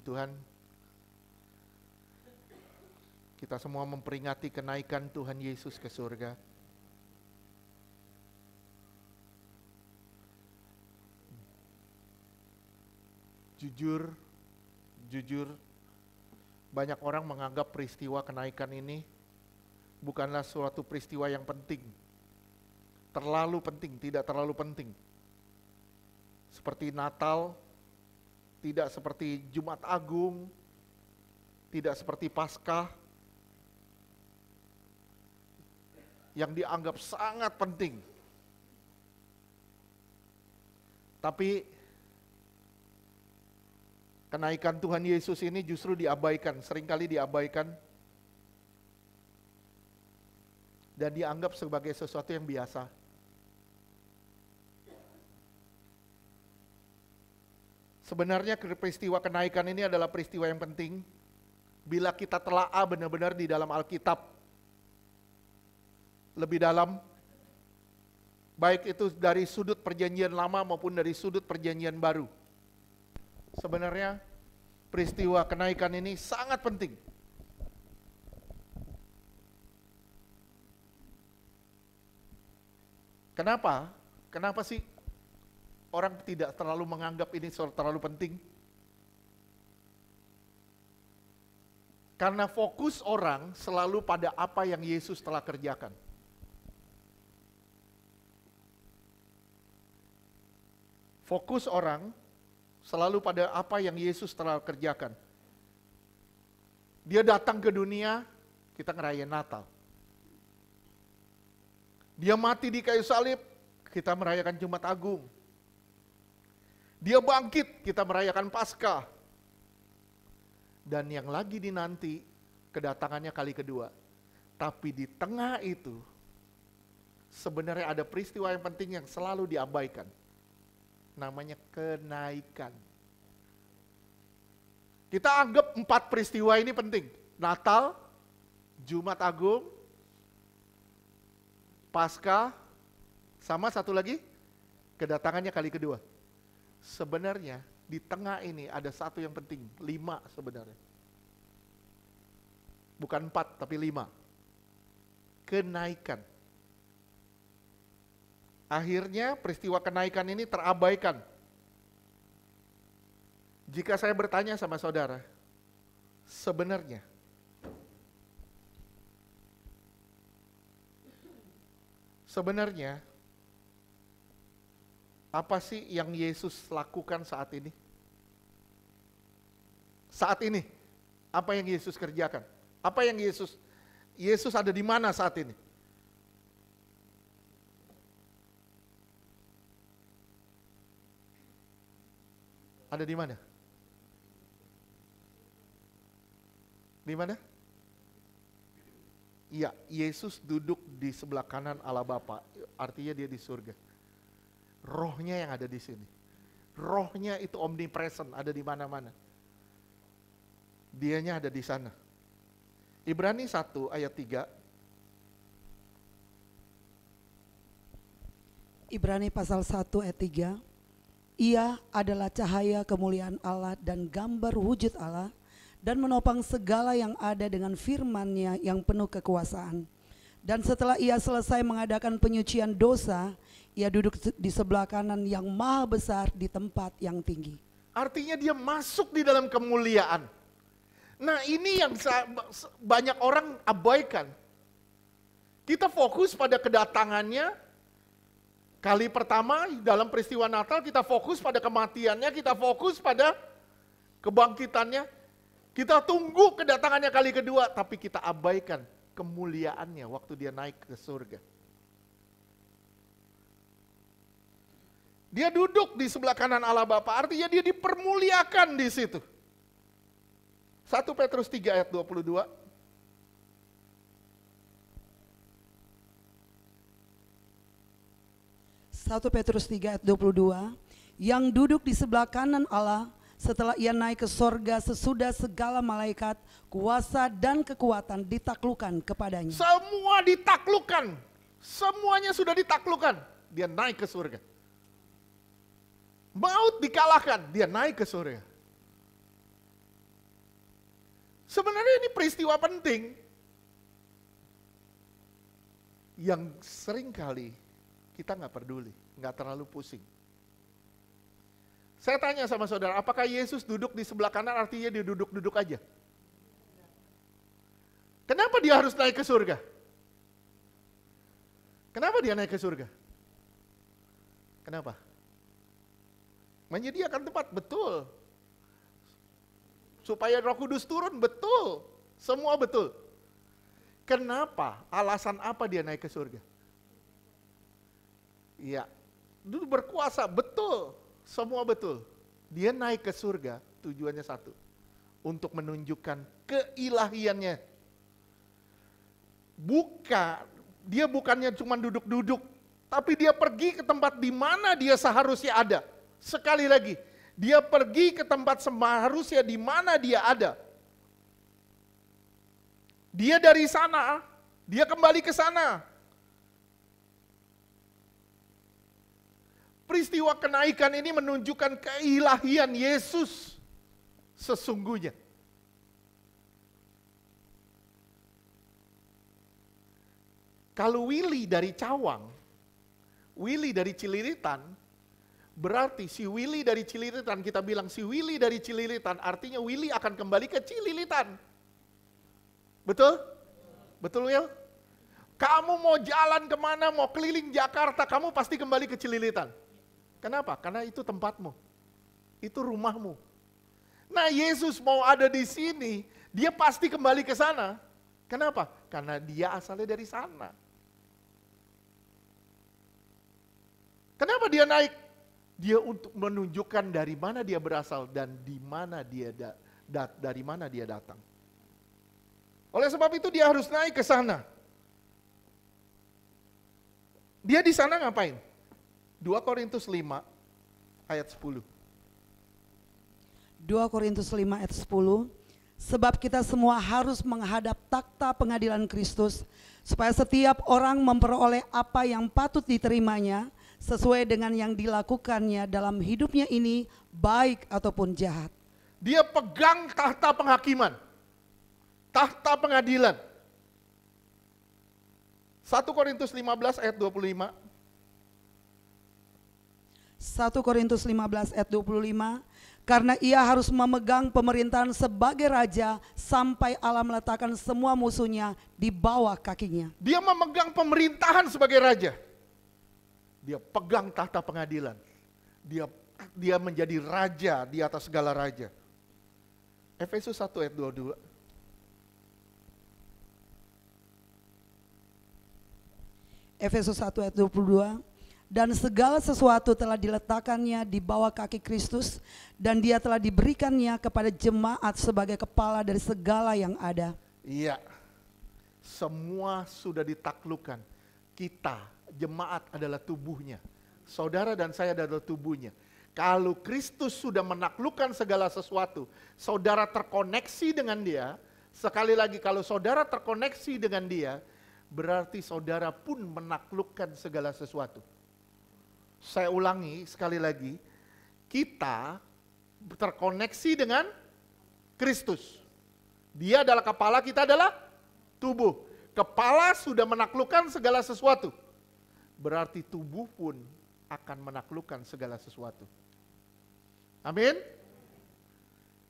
Tuhan, kita semua memperingati kenaikan Tuhan Yesus ke surga. Jujur, banyak orang menganggap peristiwa kenaikan ini bukanlah suatu peristiwa yang penting. Terlalu penting, tidak terlalu penting. Seperti Natal, tidak seperti Jumat Agung, tidak seperti Paskah, yang dianggap sangat penting. Tapi kenaikan Tuhan Yesus ini justru diabaikan, seringkali diabaikan dan dianggap sebagai sesuatu yang biasa. Sebenarnya peristiwa kenaikan ini adalah peristiwa yang penting bila kita telaah benar-benar di dalam Alkitab lebih dalam, baik itu dari sudut perjanjian lama maupun dari sudut perjanjian baru. Sebenarnya peristiwa kenaikan ini sangat penting. Kenapa? Kenapa sih orang tidak terlalu menganggap ini terlalu penting? Karena fokus orang selalu pada apa yang Yesus telah kerjakan. Fokus orang selalu pada apa yang Yesus telah kerjakan. Dia datang ke dunia, kita ngerayain Natal. Dia mati di kayu salib, kita merayakan Jumat Agung. Dia bangkit, kita merayakan Paskah. Dan yang lagi dinanti, kedatangannya kali kedua. Tapi di tengah itu, sebenarnya ada peristiwa yang penting yang selalu diabaikan. Namanya kenaikan. Kita anggap 4 peristiwa ini penting. Natal, Jumat Agung, Paskah, sama satu lagi, kedatangannya kali kedua. Sebenarnya di tengah ini ada satu yang penting, 5 sebenarnya. Bukan 4, tapi 5. Kenaikan. Akhirnya peristiwa kenaikan ini terabaikan. Jika saya bertanya sama saudara, sebenarnya apa sih yang Yesus lakukan saat ini? Saat ini, apa yang Yesus kerjakan? Apa yang Yesus ada di mana saat ini? Ada di mana? Di mana? Iya, Yesus duduk di sebelah kanan Allah Bapa, artinya dia di surga. Rohnya yang ada di sini. Rohnya itu omnipresent, ada di mana-mana. Dianya ada di sana. Ibrani 1 ayat 3. Ibrani pasal 1 ayat 3. Ia adalah cahaya kemuliaan Allah dan gambar wujud Allah, dan menopang segala yang ada dengan firman-Nya yang penuh kekuasaan. Dan setelah ia selesai mengadakan penyucian dosa, ia duduk di sebelah kanan yang maha besar di tempat yang tinggi. Artinya dia masuk di dalam kemuliaan. Nah ini yang banyak orang abaikan. Kita fokus pada kedatangannya. Kali pertama dalam peristiwa Natal kita fokus pada kematiannya, kita fokus pada kebangkitannya. Kita tunggu kedatangannya kali kedua, tapi kita abaikan kemuliaannya waktu dia naik ke surga. Dia duduk di sebelah kanan Allah Bapa, artinya dia dipermuliakan di situ. 1 Petrus 3 ayat 22. 1 Petrus 3 ayat 22, yang duduk di sebelah kanan Allah setelah ia naik ke sorga sesudah segala malaikat, kuasa dan kekuatan ditaklukkan kepadanya. Semua ditaklukkan, semuanya sudah ditaklukkan, dia naik ke surga. Maut dikalahkan, dia naik ke surga. Sebenarnya ini peristiwa penting yang sering kali kita nggak peduli, nggak terlalu pusing. Saya tanya sama saudara, apakah Yesus duduk di sebelah kanan artinya dia duduk-duduk aja? Kenapa dia harus naik ke surga? Kenapa dia naik ke surga? Kenapa? Menyediakan tempat, betul. Supaya Roh Kudus turun, betul. Semua betul. Kenapa? Alasan apa dia naik ke surga? Iya, dulu berkuasa, betul. Semua betul. Dia naik ke surga, tujuannya satu. Untuk menunjukkan keilahiannya. Dia bukannya cuma duduk-duduk, tapi dia pergi ke tempat di mana dia seharusnya ada. Sekali lagi, dia pergi ke tempat seharusnya di mana dia ada. Dia dari sana, dia kembali ke sana. Peristiwa kenaikan ini menunjukkan keilahian Yesus sesungguhnya. Kalau Willy dari Cawang, Willy dari Cililitan, berarti si Willy dari Cililitan, kita bilang si Willy dari Cililitan, artinya Willy akan kembali ke Cililitan. Betul? Betul, Will? Kamu mau jalan kemana, mau keliling Jakarta, kamu pasti kembali ke Cililitan. Kenapa? Karena itu tempatmu. Itu rumahmu. Nah, Yesus mau ada di sini, dia pasti kembali ke sana. Kenapa? Karena dia asalnya dari sana. Kenapa dia naik? Dia untuk menunjukkan dari mana dia berasal dan di mana dia dari mana dia datang. Oleh sebab itu dia harus naik ke sana. Dia di sana ngapain? 2 Korintus 5 ayat 10. 2 Korintus 5 ayat 10. Sebab kita semua harus menghadap takhta pengadilan Kristus, supaya setiap orang memperoleh apa yang patut diterimanya, sesuai dengan yang dilakukannya dalam hidupnya ini, baik ataupun jahat. Dia pegang tahta penghakiman, tahta pengadilan. 1 Korintus 15 ayat 25. 1 Korintus 15 ayat 25, karena ia harus memegang pemerintahan sebagai raja sampai Allah meletakkan semua musuhnya di bawah kakinya. Dia memegang pemerintahan sebagai raja. Dia pegang tahta pengadilan. Dia menjadi raja di atas segala raja. Efesus 1 ayat 22. Efesus 1 ayat 22. Dan segala sesuatu telah diletakkannya di bawah kaki Kristus, dan dia telah diberikannya kepada jemaat sebagai kepala dari segala yang ada. Iya, semua sudah ditaklukkan. Kita, jemaat adalah tubuhnya. Saudara dan saya adalah tubuhnya. Kalau Kristus sudah menaklukkan segala sesuatu, saudara terkoneksi dengan dia. Sekali lagi, kalau saudara terkoneksi dengan dia, berarti saudara pun menaklukkan segala sesuatu. Saya ulangi sekali lagi, kita terkoneksi dengan Kristus. Dia adalah kepala, kita adalah tubuh. Kepala sudah menaklukkan segala sesuatu. Berarti tubuh pun akan menaklukkan segala sesuatu. Amin.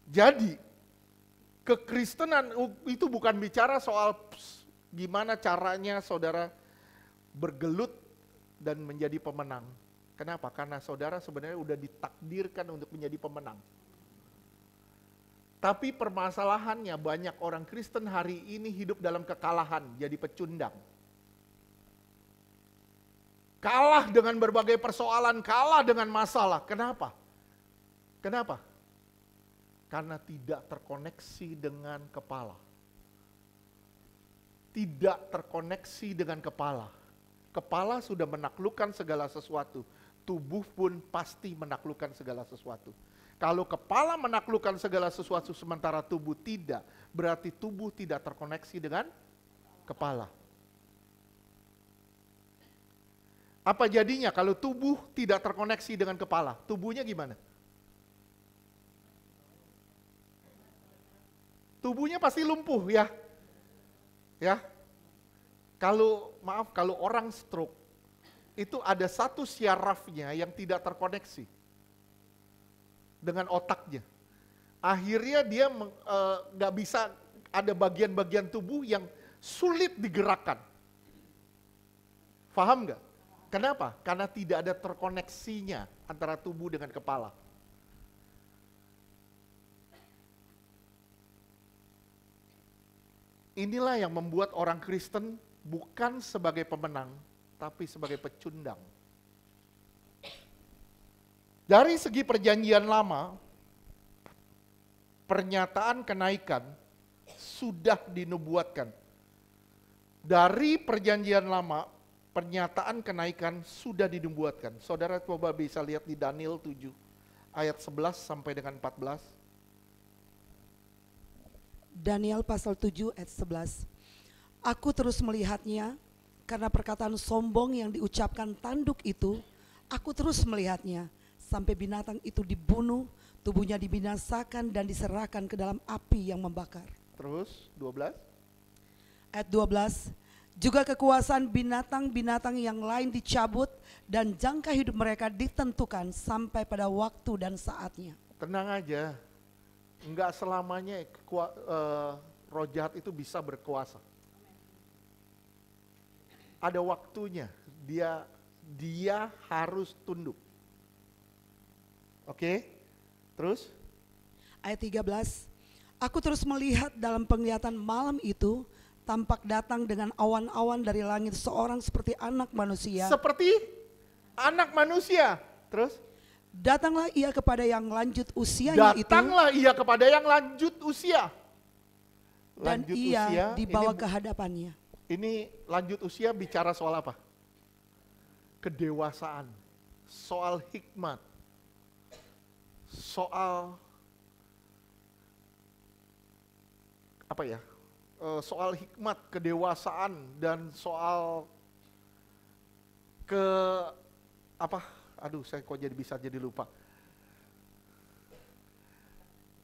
Jadi, kekristenan itu bukan bicara soal gimana caranya saudara bergelut dan menjadi pemenang. Kenapa? Karena saudara sebenarnya udah ditakdirkan untuk menjadi pemenang. Tapi permasalahannya banyak orang Kristen hari ini hidup dalam kekalahan, jadi pecundang. Kalah dengan berbagai persoalan, kalah dengan masalah. Kenapa? Kenapa? Karena tidak terkoneksi dengan kepala. Tidak terkoneksi dengan kepala. Kepala sudah menaklukkan segala sesuatu. Tubuh pun pasti menaklukkan segala sesuatu. Kalau kepala menaklukkan segala sesuatu sementara tubuh tidak, berarti tubuh tidak terkoneksi dengan kepala. Apa jadinya kalau tubuh tidak terkoneksi dengan kepala? Tubuhnya gimana? tubuhnya pasti lumpuh ya. Ya. Kalau orang stroke, itu ada satu syarafnya yang tidak terkoneksi dengan otaknya. Akhirnya dia nggak bisa, ada bagian-bagian tubuh yang sulit digerakkan. Paham nggak? Kenapa? Karena tidak ada terkoneksinya antara tubuh dengan kepala. Inilah yang membuat orang Kristen bukan sebagai pemenang, tapi sebagai pecundang. Dari segi perjanjian lama, pernyataan kenaikan sudah dinubuatkan. Dari perjanjian lama, pernyataan kenaikan sudah dinubuatkan. Saudara coba bisa lihat di Daniel 7 ayat 11 sampai dengan 14. Daniel pasal 7 ayat 11. Aku terus melihatnya, karena perkataan sombong yang diucapkan tanduk itu, aku terus melihatnya, sampai binatang itu dibunuh, tubuhnya dibinasakan dan diserahkan ke dalam api yang membakar. Terus 12. Ayat 12. Juga kekuasaan binatang-binatang yang lain dicabut dan jangka hidup mereka ditentukan sampai pada waktu dan saatnya. Tenang aja, enggak selamanya roh jahat itu bisa berkuasa. Ada waktunya, dia harus tunduk. Oke, terus? Ayat 13. Aku terus melihat dalam penglihatan malam itu, tampak datang dengan awan-awan dari langit seorang seperti anak manusia. Seperti anak manusia. Terus? Datanglah ia kepada yang lanjut usianya itu. Datanglah ia kepada yang lanjut usia. Dan Lanjut ia usia, dibawa ke hadapannya. Ini lanjut usia bicara soal apa? Kedewasaan, soal hikmat, soal apa ya? Soal hikmat, kedewasaan, dan soal saya kok bisa jadi lupa.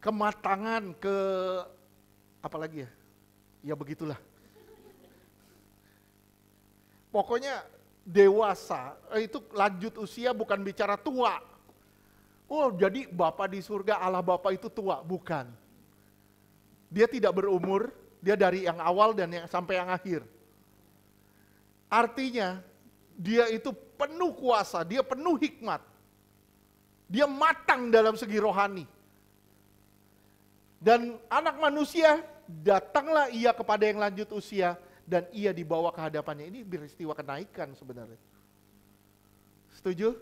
Kematangan, apa lagi ya? Ya begitulah. Pokoknya dewasa, itu lanjut usia bukan bicara tua. Oh jadi Bapa di surga, Allah Bapa itu tua, bukan. Dia tidak berumur, dia dari yang awal dan sampai yang akhir. Artinya, dia itu penuh kuasa, dia penuh hikmat. Dia matang dalam segi rohani. Dan anak manusia, datanglah ia kepada yang lanjut usia, dan ia dibawa ke hadapannya. Ini peristiwa kenaikan sebenarnya. Setuju?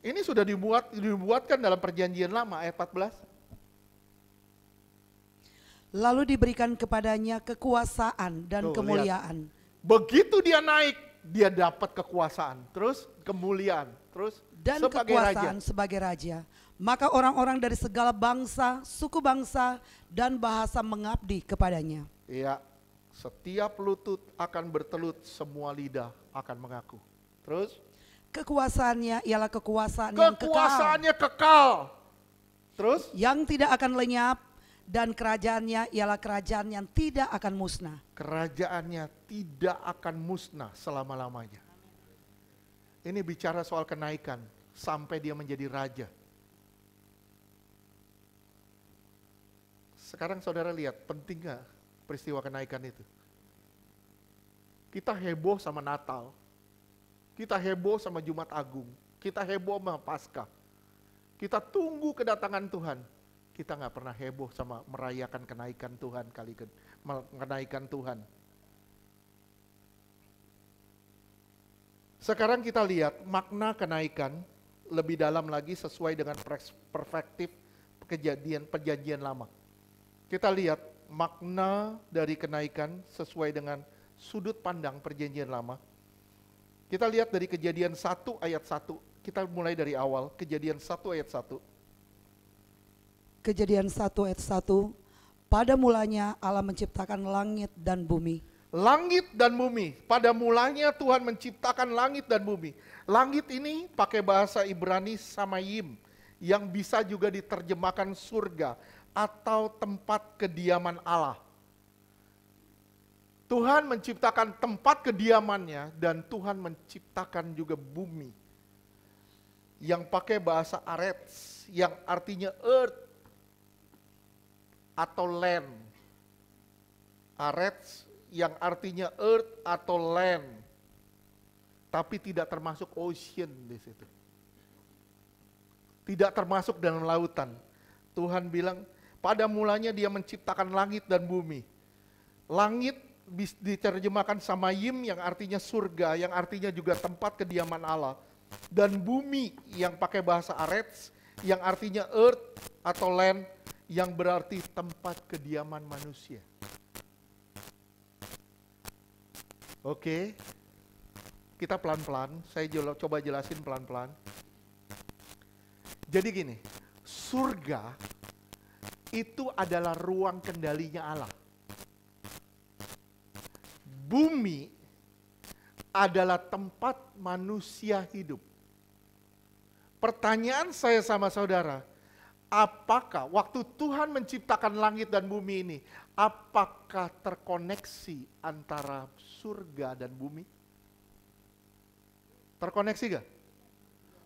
Ini sudah dibuatkan dalam perjanjian lama, ayat 14. Lalu diberikan kepadanya kekuasaan dan kemuliaan. Begitu dia naik, dia dapat kekuasaan, terus kemuliaan, terus dan sebagai kekuasaan raja. sebagai raja. Maka orang-orang dari segala bangsa, suku bangsa, dan bahasa mengabdi kepadanya. Iya, setiap lutut akan bertelut, semua lidah akan mengaku. Terus? Kekuasaannya ialah kekuasaan yang kekal. Kekuasaannya kekal. Terus? Yang tidak akan lenyap, dan kerajaannya ialah kerajaan yang tidak akan musnah. Kerajaannya tidak akan musnah selama-lamanya. Ini bicara soal kenaikan sampai dia menjadi raja. Sekarang saudara lihat, penting gak peristiwa kenaikan itu? Kita heboh sama Natal. Kita heboh sama Jumat Agung. Kita heboh sama Paskah. Kita tunggu kedatangan Tuhan. Kita gak pernah heboh sama merayakan kenaikan Tuhan kenaikan Tuhan. Sekarang kita lihat makna kenaikan lebih dalam lagi sesuai dengan perspektif perjanjian lama. Kita lihat makna dari kenaikan sesuai dengan sudut pandang perjanjian lama. Kita lihat dari Kejadian 1 ayat 1. Kita mulai dari awal, Kejadian 1 ayat 1. Kejadian 1 ayat 1. Pada mulanya Allah menciptakan langit dan bumi. Langit dan bumi. Pada mulanya Tuhan menciptakan langit dan bumi. Langit ini pakai bahasa Ibrani samayim, yang bisa juga diterjemahkan surga. atau tempat kediaman Allah. Tuhan menciptakan tempat kediamannya dan Tuhan menciptakan juga bumi. Yang pakai bahasa Arets, yang artinya earth atau land. Arets yang artinya earth atau land. Tapi tidak termasuk ocean di situ. Tidak termasuk dalam lautan. Tuhan bilang, pada mulanya Dia menciptakan langit dan bumi. Langit diterjemahkan samayim yang artinya surga, yang artinya juga tempat kediaman Allah. Dan bumi yang pakai bahasa Arets, yang artinya earth atau land, yang berarti tempat kediaman manusia. Oke, kita pelan-pelan, saya coba jelasin pelan-pelan. Jadi gini, surga itu adalah ruang kendalinya Allah. Bumi adalah tempat manusia hidup. Pertanyaan saya sama saudara, apakah waktu Tuhan menciptakan langit dan bumi ini, apakah terkoneksi antara surga dan bumi? Terkoneksi gak?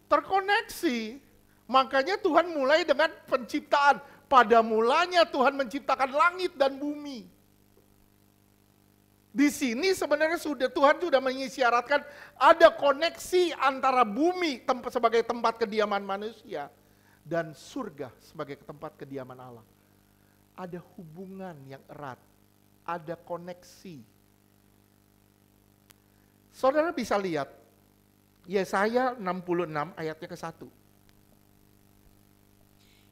Terkoneksi. Makanya Tuhan mulai dengan penciptaan. Pada mulanya Tuhan menciptakan langit dan bumi. Di sini sebenarnya Tuhan sudah mengisyaratkan ada koneksi antara bumi sebagai tempat kediaman manusia dan surga sebagai tempat kediaman Allah. Ada hubungan yang erat, ada koneksi. Saudara bisa lihat Yesaya 66 ayatnya ke-1.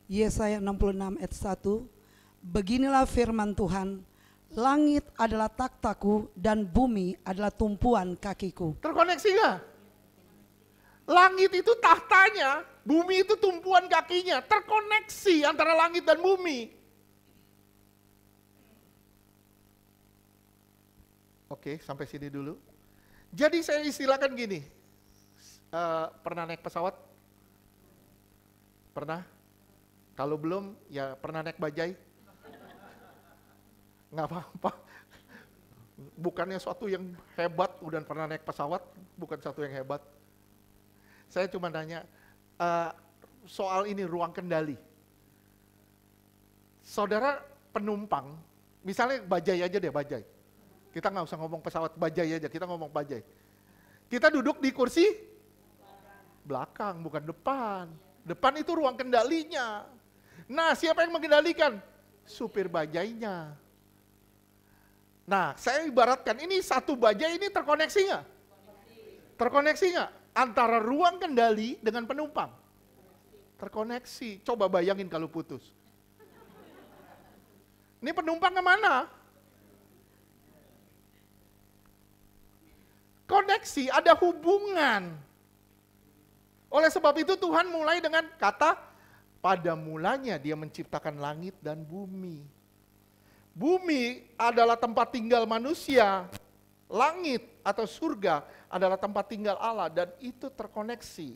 Yesaya 66 ayat 1, beginilah firman Tuhan, langit adalah takhtaku dan bumi adalah tumpuan kakiku. Terkoneksi gak? Langit itu tahtanya, bumi itu tumpuan kakinya. Terkoneksi antara langit dan bumi. Oke, sampai sini dulu. Jadi saya istilahkan gini, pernah naik pesawat? Pernah? Kalau belum, ya pernah naik bajai? Nggak apa-apa. Bukannya suatu yang hebat, udah pernah naik pesawat, bukan suatu yang hebat. Saya cuma nanya, soal ini ruang kendali. Saudara penumpang, misalnya bajai aja deh, bajai. Kita nggak usah ngomong pesawat, bajai aja, kita ngomong bajai. Kita duduk di kursi belakang, bukan depan. Depan itu ruang kendalinya. Nah, siapa yang mengendalikan? Supir bajainya. Nah, saya ibaratkan ini satu bajai ini terkoneksi nggak? Terkoneksi nggak? Antara ruang kendali dengan penumpang. Terkoneksi. Coba bayangin kalau putus. Ini penumpang kemana? Koneksi, ada hubungan. Oleh sebab itu Tuhan mulai dengan kata, pada mulanya Dia menciptakan langit dan bumi. Bumi adalah tempat tinggal manusia, langit atau surga adalah tempat tinggal Allah dan itu terkoneksi.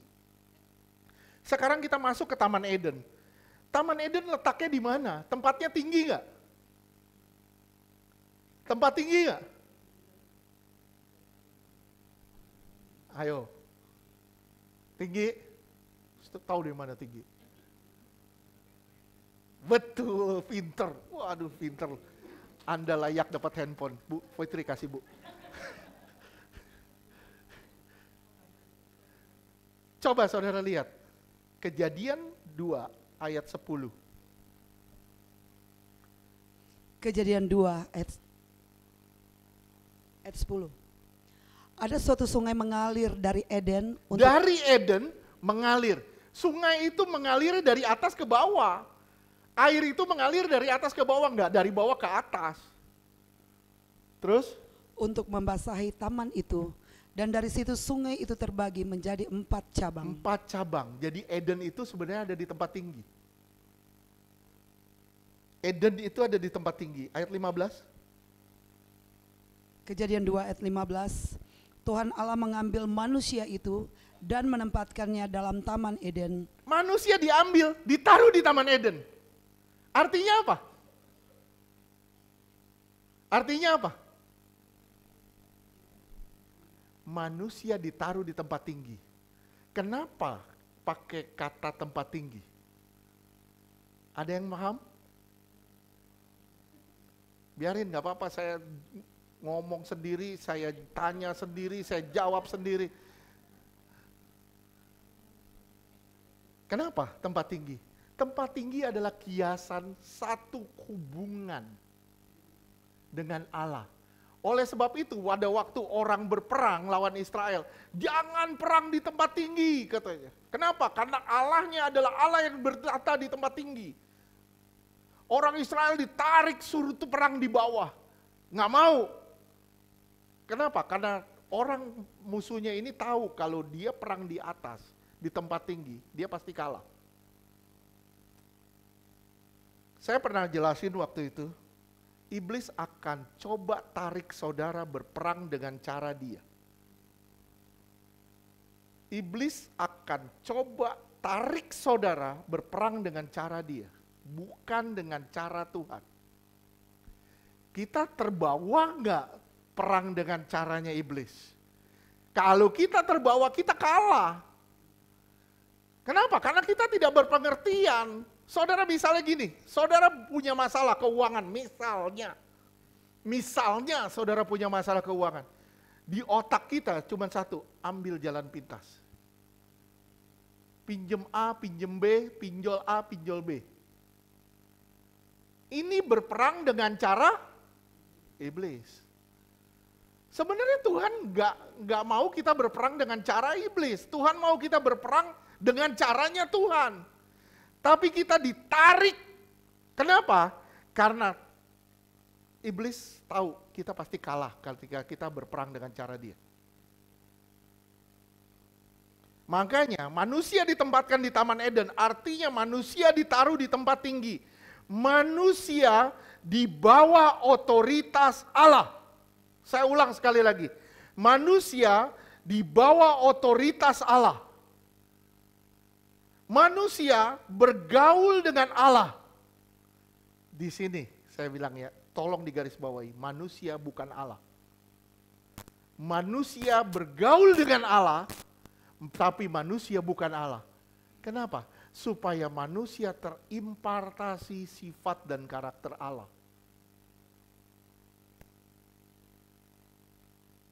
Sekarang kita masuk ke Taman Eden. Taman Eden letaknya di mana? Tempatnya tinggi nggak? Tempat tinggi nggak? Ayo, tinggi? Tahu di mana tinggi? Betul, pinter. Waduh, pinter. Anda layak dapat handphone. Bu, Fitri kasih, Bu. Coba saudara lihat. Kejadian 2 ayat 10. Kejadian 2 ayat 10. Ada suatu sungai mengalir dari Eden. Dari Eden mengalir. Sungai itu mengalir dari atas ke bawah. Air itu mengalir dari atas ke bawah, enggak dari bawah ke atas. Terus? Untuk membasahi taman itu. Dan dari situ sungai itu terbagi menjadi 4 cabang. 4 cabang. Jadi Eden itu sebenarnya ada di tempat tinggi. Eden itu ada di tempat tinggi. Ayat 15. Kejadian 2 ayat 15. Tuhan Allah mengambil manusia itu dan menempatkannya dalam Taman Eden. Manusia diambil, ditaruh di Taman Eden. Artinya apa? Artinya apa? Manusia ditaruh di tempat tinggi. Kenapa pakai kata tempat tinggi? Ada yang paham? Biarin, gak apa-apa, saya ngomong sendiri, saya tanya sendiri, saya jawab sendiri. Kenapa tempat tinggi? Tempat tinggi adalah kiasan satu hubungan dengan Allah. Oleh sebab itu, pada waktu orang berperang lawan Israel, jangan perang di tempat tinggi, katanya. Kenapa? Karena Allahnya adalah Allah yang bertata di tempat tinggi. Orang Israel ditarik suruh tuh perang di bawah. Nggak mau. Kenapa? Karena orang musuhnya ini tahu kalau dia perang di atas, di tempat tinggi, dia pasti kalah. Saya pernah jelasin waktu itu, iblis akan coba tarik saudara berperang dengan cara dia. Iblis akan coba tarik saudara berperang dengan cara dia, bukan dengan cara Tuhan. Kita terbawa nggak perang dengan caranya iblis? Kalau kita terbawa, kita kalah. Kenapa? Karena kita tidak berpengertian. Saudara misalnya gini, saudara punya masalah keuangan, misalnya saudara punya masalah keuangan. Di otak kita cuma satu, ambil jalan pintas. Pinjem A, pinjem B, pinjol A, pinjol B. Ini berperang dengan cara iblis. Sebenarnya Tuhan nggak mau kita berperang dengan cara iblis. Tuhan mau kita berperang dengan caranya Tuhan. Tapi kita ditarik. Kenapa? Karena iblis tahu kita pasti kalah ketika kita berperang dengan cara dia. Makanya manusia ditempatkan di Taman Eden, artinya manusia ditaruh di tempat tinggi. Manusia di bawah otoritas Allah. Saya ulang sekali lagi. Manusia di bawah otoritas Allah. Manusia bergaul dengan Allah. Di sini saya bilang ya, tolong digarisbawahi, manusia bukan Allah. Manusia bergaul dengan Allah, tapi manusia bukan Allah. Kenapa? Supaya manusia terimpartasi sifat dan karakter Allah.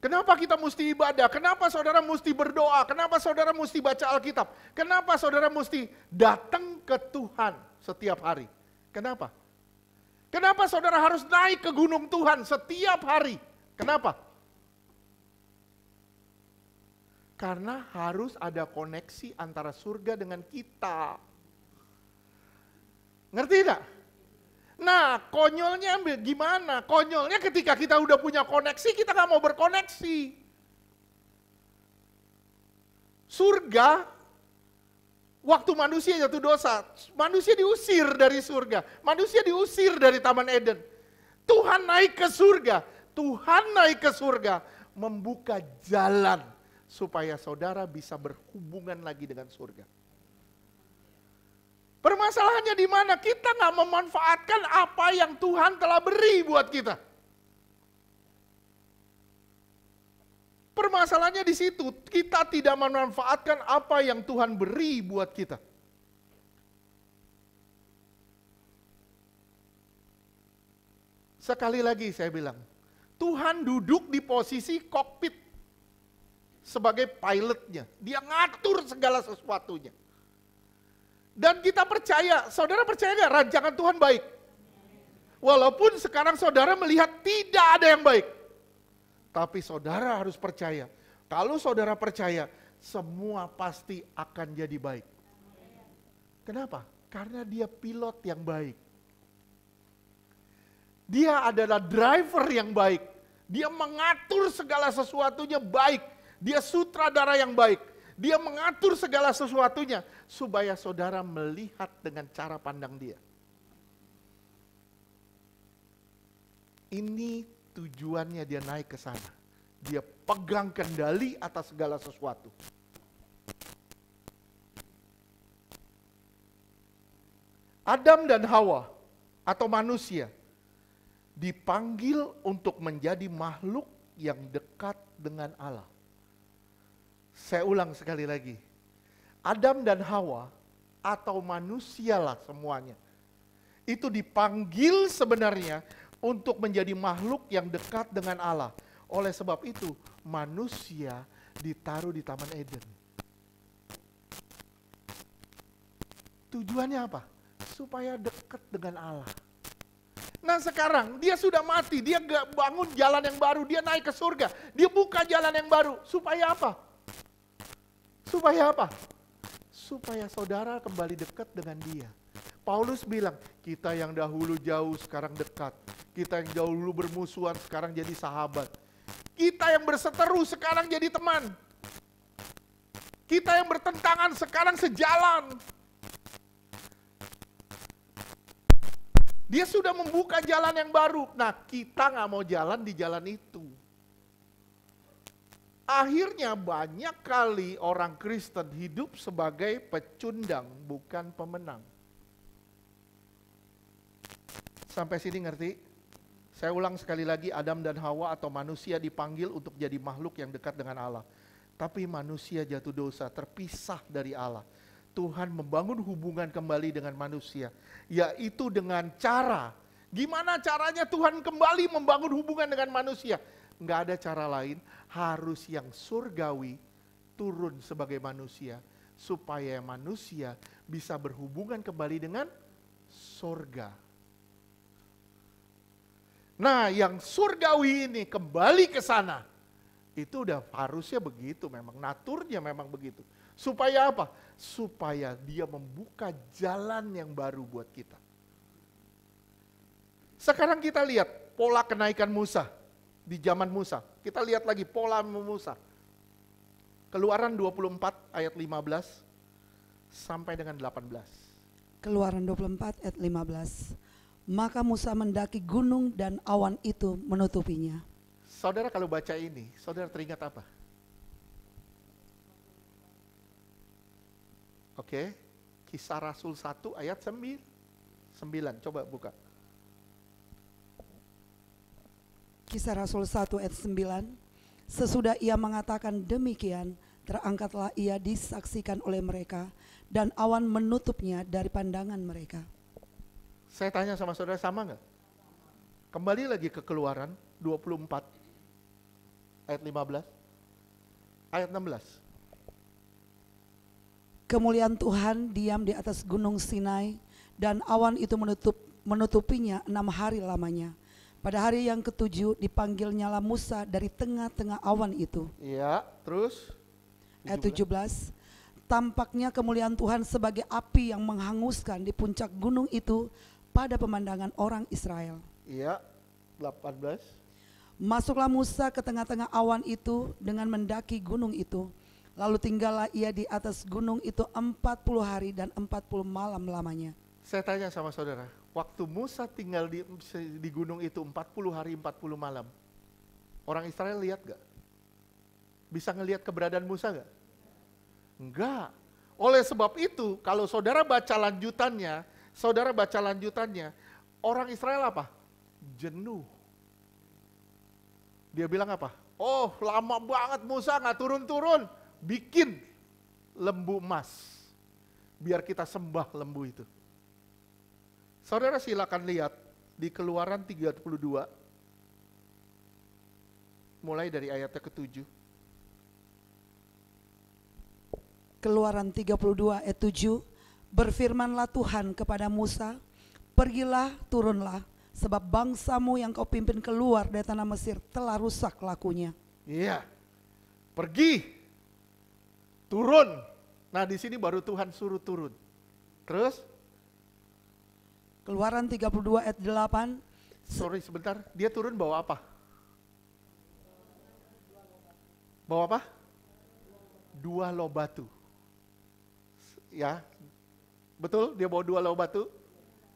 Kenapa kita mesti ibadah? Kenapa saudara mesti berdoa? Kenapa saudara mesti baca Alkitab? Kenapa saudara mesti datang ke Tuhan setiap hari? Kenapa? Kenapa saudara harus naik ke gunung Tuhan setiap hari? Kenapa? Karena harus ada koneksi antara surga dengan kita. Ngerti tidak? Nah, konyolnya gimana? Konyolnya ketika kita udah punya koneksi, kita gak mau berkoneksi. Surga, waktu manusia jatuh dosa, manusia diusir dari surga. Manusia diusir dari Taman Eden. Tuhan naik ke surga. Tuhan naik ke surga, membuka jalan supaya saudara bisa berhubungan lagi dengan surga. Permasalahannya di mana? Kita nggak memanfaatkan apa yang Tuhan telah beri buat kita. Permasalahannya di situ, kita tidak memanfaatkan apa yang Tuhan beri buat kita. Sekali lagi saya bilang, Tuhan duduk di posisi kokpit sebagai pilotnya. Dia ngatur segala sesuatunya. Dan kita percaya, saudara percaya gak rancangan Tuhan baik? Walaupun sekarang saudara melihat tidak ada yang baik. Tapi saudara harus percaya. Kalau saudara percaya, semua pasti akan jadi baik. Kenapa? Karena dia pilot yang baik. Dia adalah driver yang baik. Dia mengatur segala sesuatunya baik. Dia sutradara yang baik. Dia mengatur segala sesuatunya supaya saudara melihat dengan cara pandang dia. Ini tujuannya dia naik ke sana. Dia pegang kendali atas segala sesuatu. Adam dan Hawa atau manusia dipanggil untuk menjadi makhluk yang dekat dengan Allah. Saya ulang sekali lagi. Adam dan Hawa atau manusialah semuanya. Itu dipanggil sebenarnya untuk menjadi makhluk yang dekat dengan Allah. Oleh sebab itu, manusia ditaruh di Taman Eden. Tujuannya apa? Supaya dekat dengan Allah. Nah sekarang dia sudah mati, dia gak bangun jalan yang baru, dia naik ke surga. Dia buka jalan yang baru, supaya apa? Supaya apa? Supaya saudara kembali dekat dengan dia. Paulus bilang, kita yang dahulu jauh sekarang dekat. Kita yang dahulu bermusuhan sekarang jadi sahabat. Kita yang berseteru sekarang jadi teman. Kita yang bertentangan sekarang sejalan. Dia sudah membuka jalan yang baru. Nah kita gak mau jalan di jalan itu. Akhirnya banyak kali orang Kristen hidup sebagai pecundang, bukan pemenang. Sampai sini ngerti? Saya ulang sekali lagi, Adam dan Hawa atau manusia dipanggil untuk jadi makhluk yang dekat dengan Allah. Tapi manusia jatuh dosa, terpisah dari Allah. Tuhan membangun hubungan kembali dengan manusia, yaitu dengan cara. Gimana caranya Tuhan kembali membangun hubungan dengan manusia? Nggak ada cara lain, harus yang surgawi turun sebagai manusia, supaya manusia bisa berhubungan kembali dengan surga. Nah yang surgawi ini kembali ke sana, itu udah harusnya begitu, memang naturnya memang begitu. Supaya apa? Supaya dia membuka jalan yang baru buat kita. Sekarang kita lihat pola kenaikan Musa di zaman Musa. Kita lihat lagi pola Musa. Keluaran 24 ayat 15 sampai dengan 18. Keluaran 24 ayat 15. Maka Musa mendaki gunung dan awan itu menutupinya. Saudara kalau baca ini, saudara teringat apa? Oke, Kisah Rasul 1 ayat 9. Coba buka. Kisah Rasul 1 ayat 9. Sesudah ia mengatakan demikian, terangkatlah ia disaksikan oleh mereka, dan awan menutupnya dari pandangan mereka. Saya tanya sama saudara, sama nggak? Kembali lagi ke Keluaran 24 ayat 15, ayat 16. Kemuliaan Tuhan diam di atas gunung Sinai, dan awan itu menutupinya 6 hari lamanya. Pada hari yang ke-7 dipanggilnyalah Musa dari tengah-tengah awan itu. Iya, terus? Ayat 17. Tampaknya kemuliaan Tuhan sebagai api yang menghanguskan di puncak gunung itu pada pemandangan orang Israel. Iya, 18. Masuklah Musa ke tengah-tengah awan itu dengan mendaki gunung itu. Lalu tinggallah ia di atas gunung itu 40 hari dan 40 malam lamanya. Saya tanya sama saudara, waktu Musa tinggal di gunung itu 40 hari 40 malam, orang Israel lihat gak? Bisa ngelihat keberadaan Musa gak? Enggak. Oleh sebab itu, kalau saudara baca lanjutannya, orang Israel apa? Jenuh. Dia bilang apa? Oh lama banget Musa gak turun-turun. Bikin lembu emas, biar kita sembah lembu itu. Saudara silakan lihat di Keluaran 32, mulai dari ayat ke-7. Keluaran 32 ayat 7, berfirmanlah Tuhan kepada Musa, pergilah, turunlah, sebab bangsamu yang kau pimpin keluar dari tanah Mesir telah rusak lakunya. Iya, pergi. Turun. Nah di sini baru Tuhan suruh turun. Terus? Keluaran 32 ayat 8. Sorry sebentar, dia turun bawa apa? Bawa apa? 2 loh batu. Ya, betul dia bawa 2 loh batu?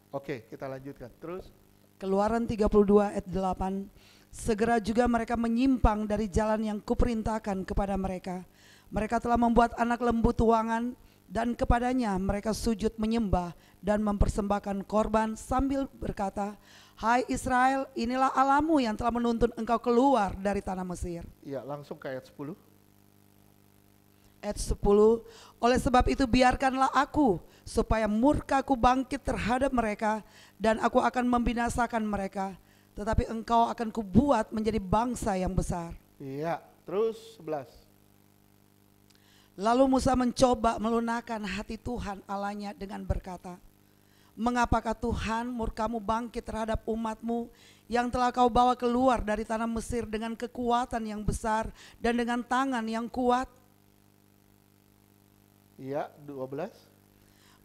Oke, kita lanjutkan. Terus? Keluaran 32 ayat 8. Segera juga mereka menyimpang dari jalan yang kuperintahkan kepada mereka. Mereka telah membuat anak lembu tuangan Dan kepadanya mereka sujud menyembah dan mempersembahkan korban sambil berkata, "Hai Israel, inilah Allahmu yang telah menuntun engkau keluar dari tanah Mesir." Ya, langsung ke ayat 10. Ayat 10, oleh sebab itu biarkanlah aku, supaya murkaku bangkit terhadap mereka, dan aku akan membinasakan mereka, tetapi engkau akan kubuat menjadi bangsa yang besar. Iya, terus 11. Lalu Musa mencoba melunakkan hati Tuhan Allahnya dengan berkata, "Mengapakah Tuhan murkamu bangkit terhadap umatmu yang telah kau bawa keluar dari tanah Mesir dengan kekuatan yang besar dan dengan tangan yang kuat? Iya, 12.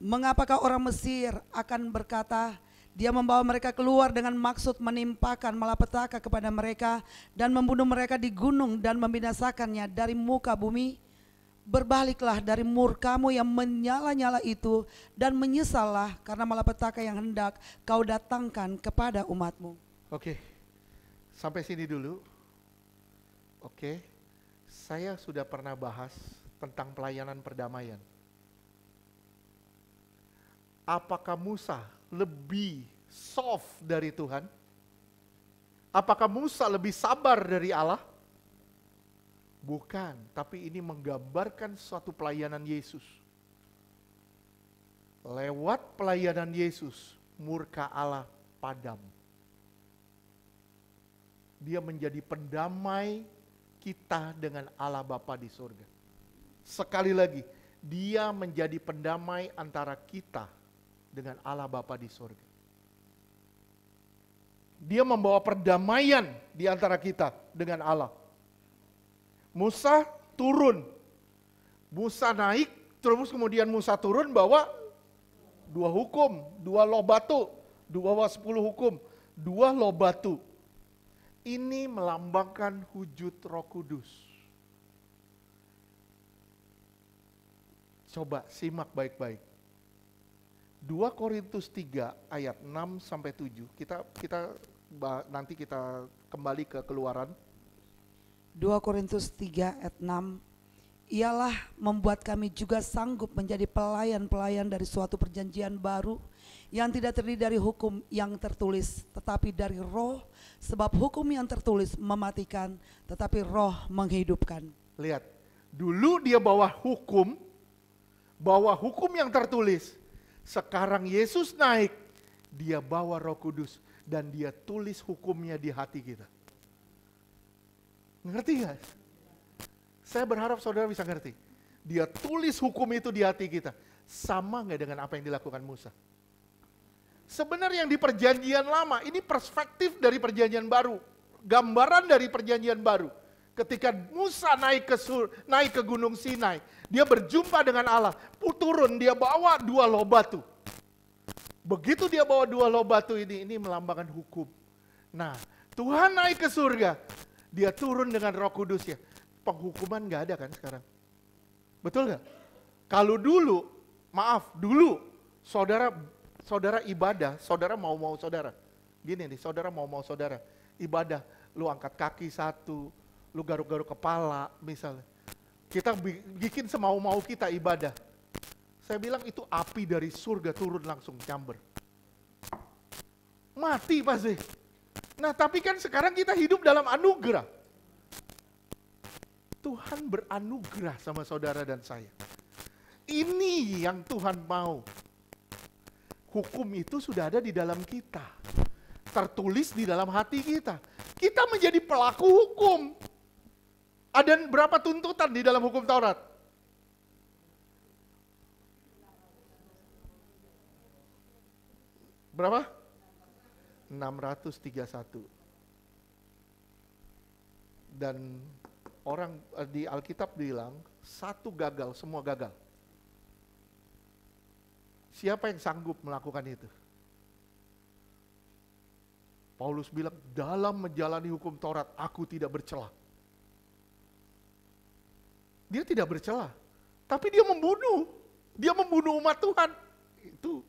Mengapakah orang Mesir akan berkata, dia membawa mereka keluar dengan maksud menimpakan malapetaka kepada mereka dan membunuh mereka di gunung dan membinasakannya dari muka bumi? Berbaliklah dari murkamu yang menyala-nyala itu dan menyesallah karena malapetaka yang hendak kau datangkan kepada umatmu." Oke, sampai sini dulu. Oke, saya sudah pernah bahas tentang pelayanan perdamaian. Apakah Musa lebih soft dari Tuhan? Apakah Musa lebih sabar dari Allah? Bukan, tapi ini menggambarkan suatu pelayanan Yesus. Lewat pelayanan Yesus, murka Allah padam. Dia menjadi pendamai kita dengan Allah Bapa di surga. Sekali lagi, dia menjadi pendamai antara kita dengan Allah Bapa di surga. Dia membawa perdamaian di antara kita dengan Allah. Musa turun, Musa naik, terus kemudian Musa turun bawa 2 hukum, 2 loh batu, 10 hukum, 2 loh batu. Ini melambangkan wujud Roh Kudus. Coba simak baik-baik. 2 Korintus 3 ayat 6 sampai 7. Nanti kita kembali ke Keluaran. 2 Korintus 3 ayat 6, ialah membuat kami juga sanggup menjadi pelayan-pelayan dari suatu perjanjian baru yang tidak terdiri dari hukum yang tertulis, tetapi dari roh, sebab hukum yang tertulis mematikan, tetapi roh menghidupkan. Lihat, dulu dia bawa hukum yang tertulis. Sekarang Yesus naik, dia bawa Roh Kudus dan dia tulis hukumnya di hati kita. Ngerti gak? Saya berharap saudara bisa ngerti. Dia tulis hukum itu di hati kita. Sama gak dengan apa yang dilakukan Musa? Sebenarnya yang di perjanjian lama, ini perspektif dari perjanjian baru. Gambaran dari perjanjian baru. Ketika Musa naik ke Gunung Sinai, dia berjumpa dengan Allah, turun, dia bawa 2 loh batu. Begitu dia bawa 2 loh batu ini melambangkan hukum. Nah, Tuhan naik ke surga, dia turun dengan Roh Kudus ya. Penghukuman gak ada kan sekarang? Betul gak? Kalau dulu, saudara ibadah, saudara mau saudara. Gini nih, saudara mau saudara. Ibadah, lu angkat kaki satu, lu garuk-garuk kepala misalnya. Kita bikin semau-mau kita ibadah. Saya bilang itu api dari surga turun langsung nyamber. Mati pasti. Nah tapi kan sekarang kita hidup dalam anugerah. Tuhan beranugerah sama saudara dan saya. Ini yang Tuhan mau. Hukum itu sudah ada di dalam kita. Tertulis di dalam hati kita. Kita menjadi pelaku hukum. Ada berapa tuntutan di dalam hukum Taurat? Berapa? 631. Dan orang di Alkitab bilang, 1 gagal, semua gagal. Siapa yang sanggup melakukan itu? Paulus bilang, dalam menjalani hukum Taurat, aku tidak bercela. Dia tidak bercela, tapi dia membunuh umat Tuhan. Itu.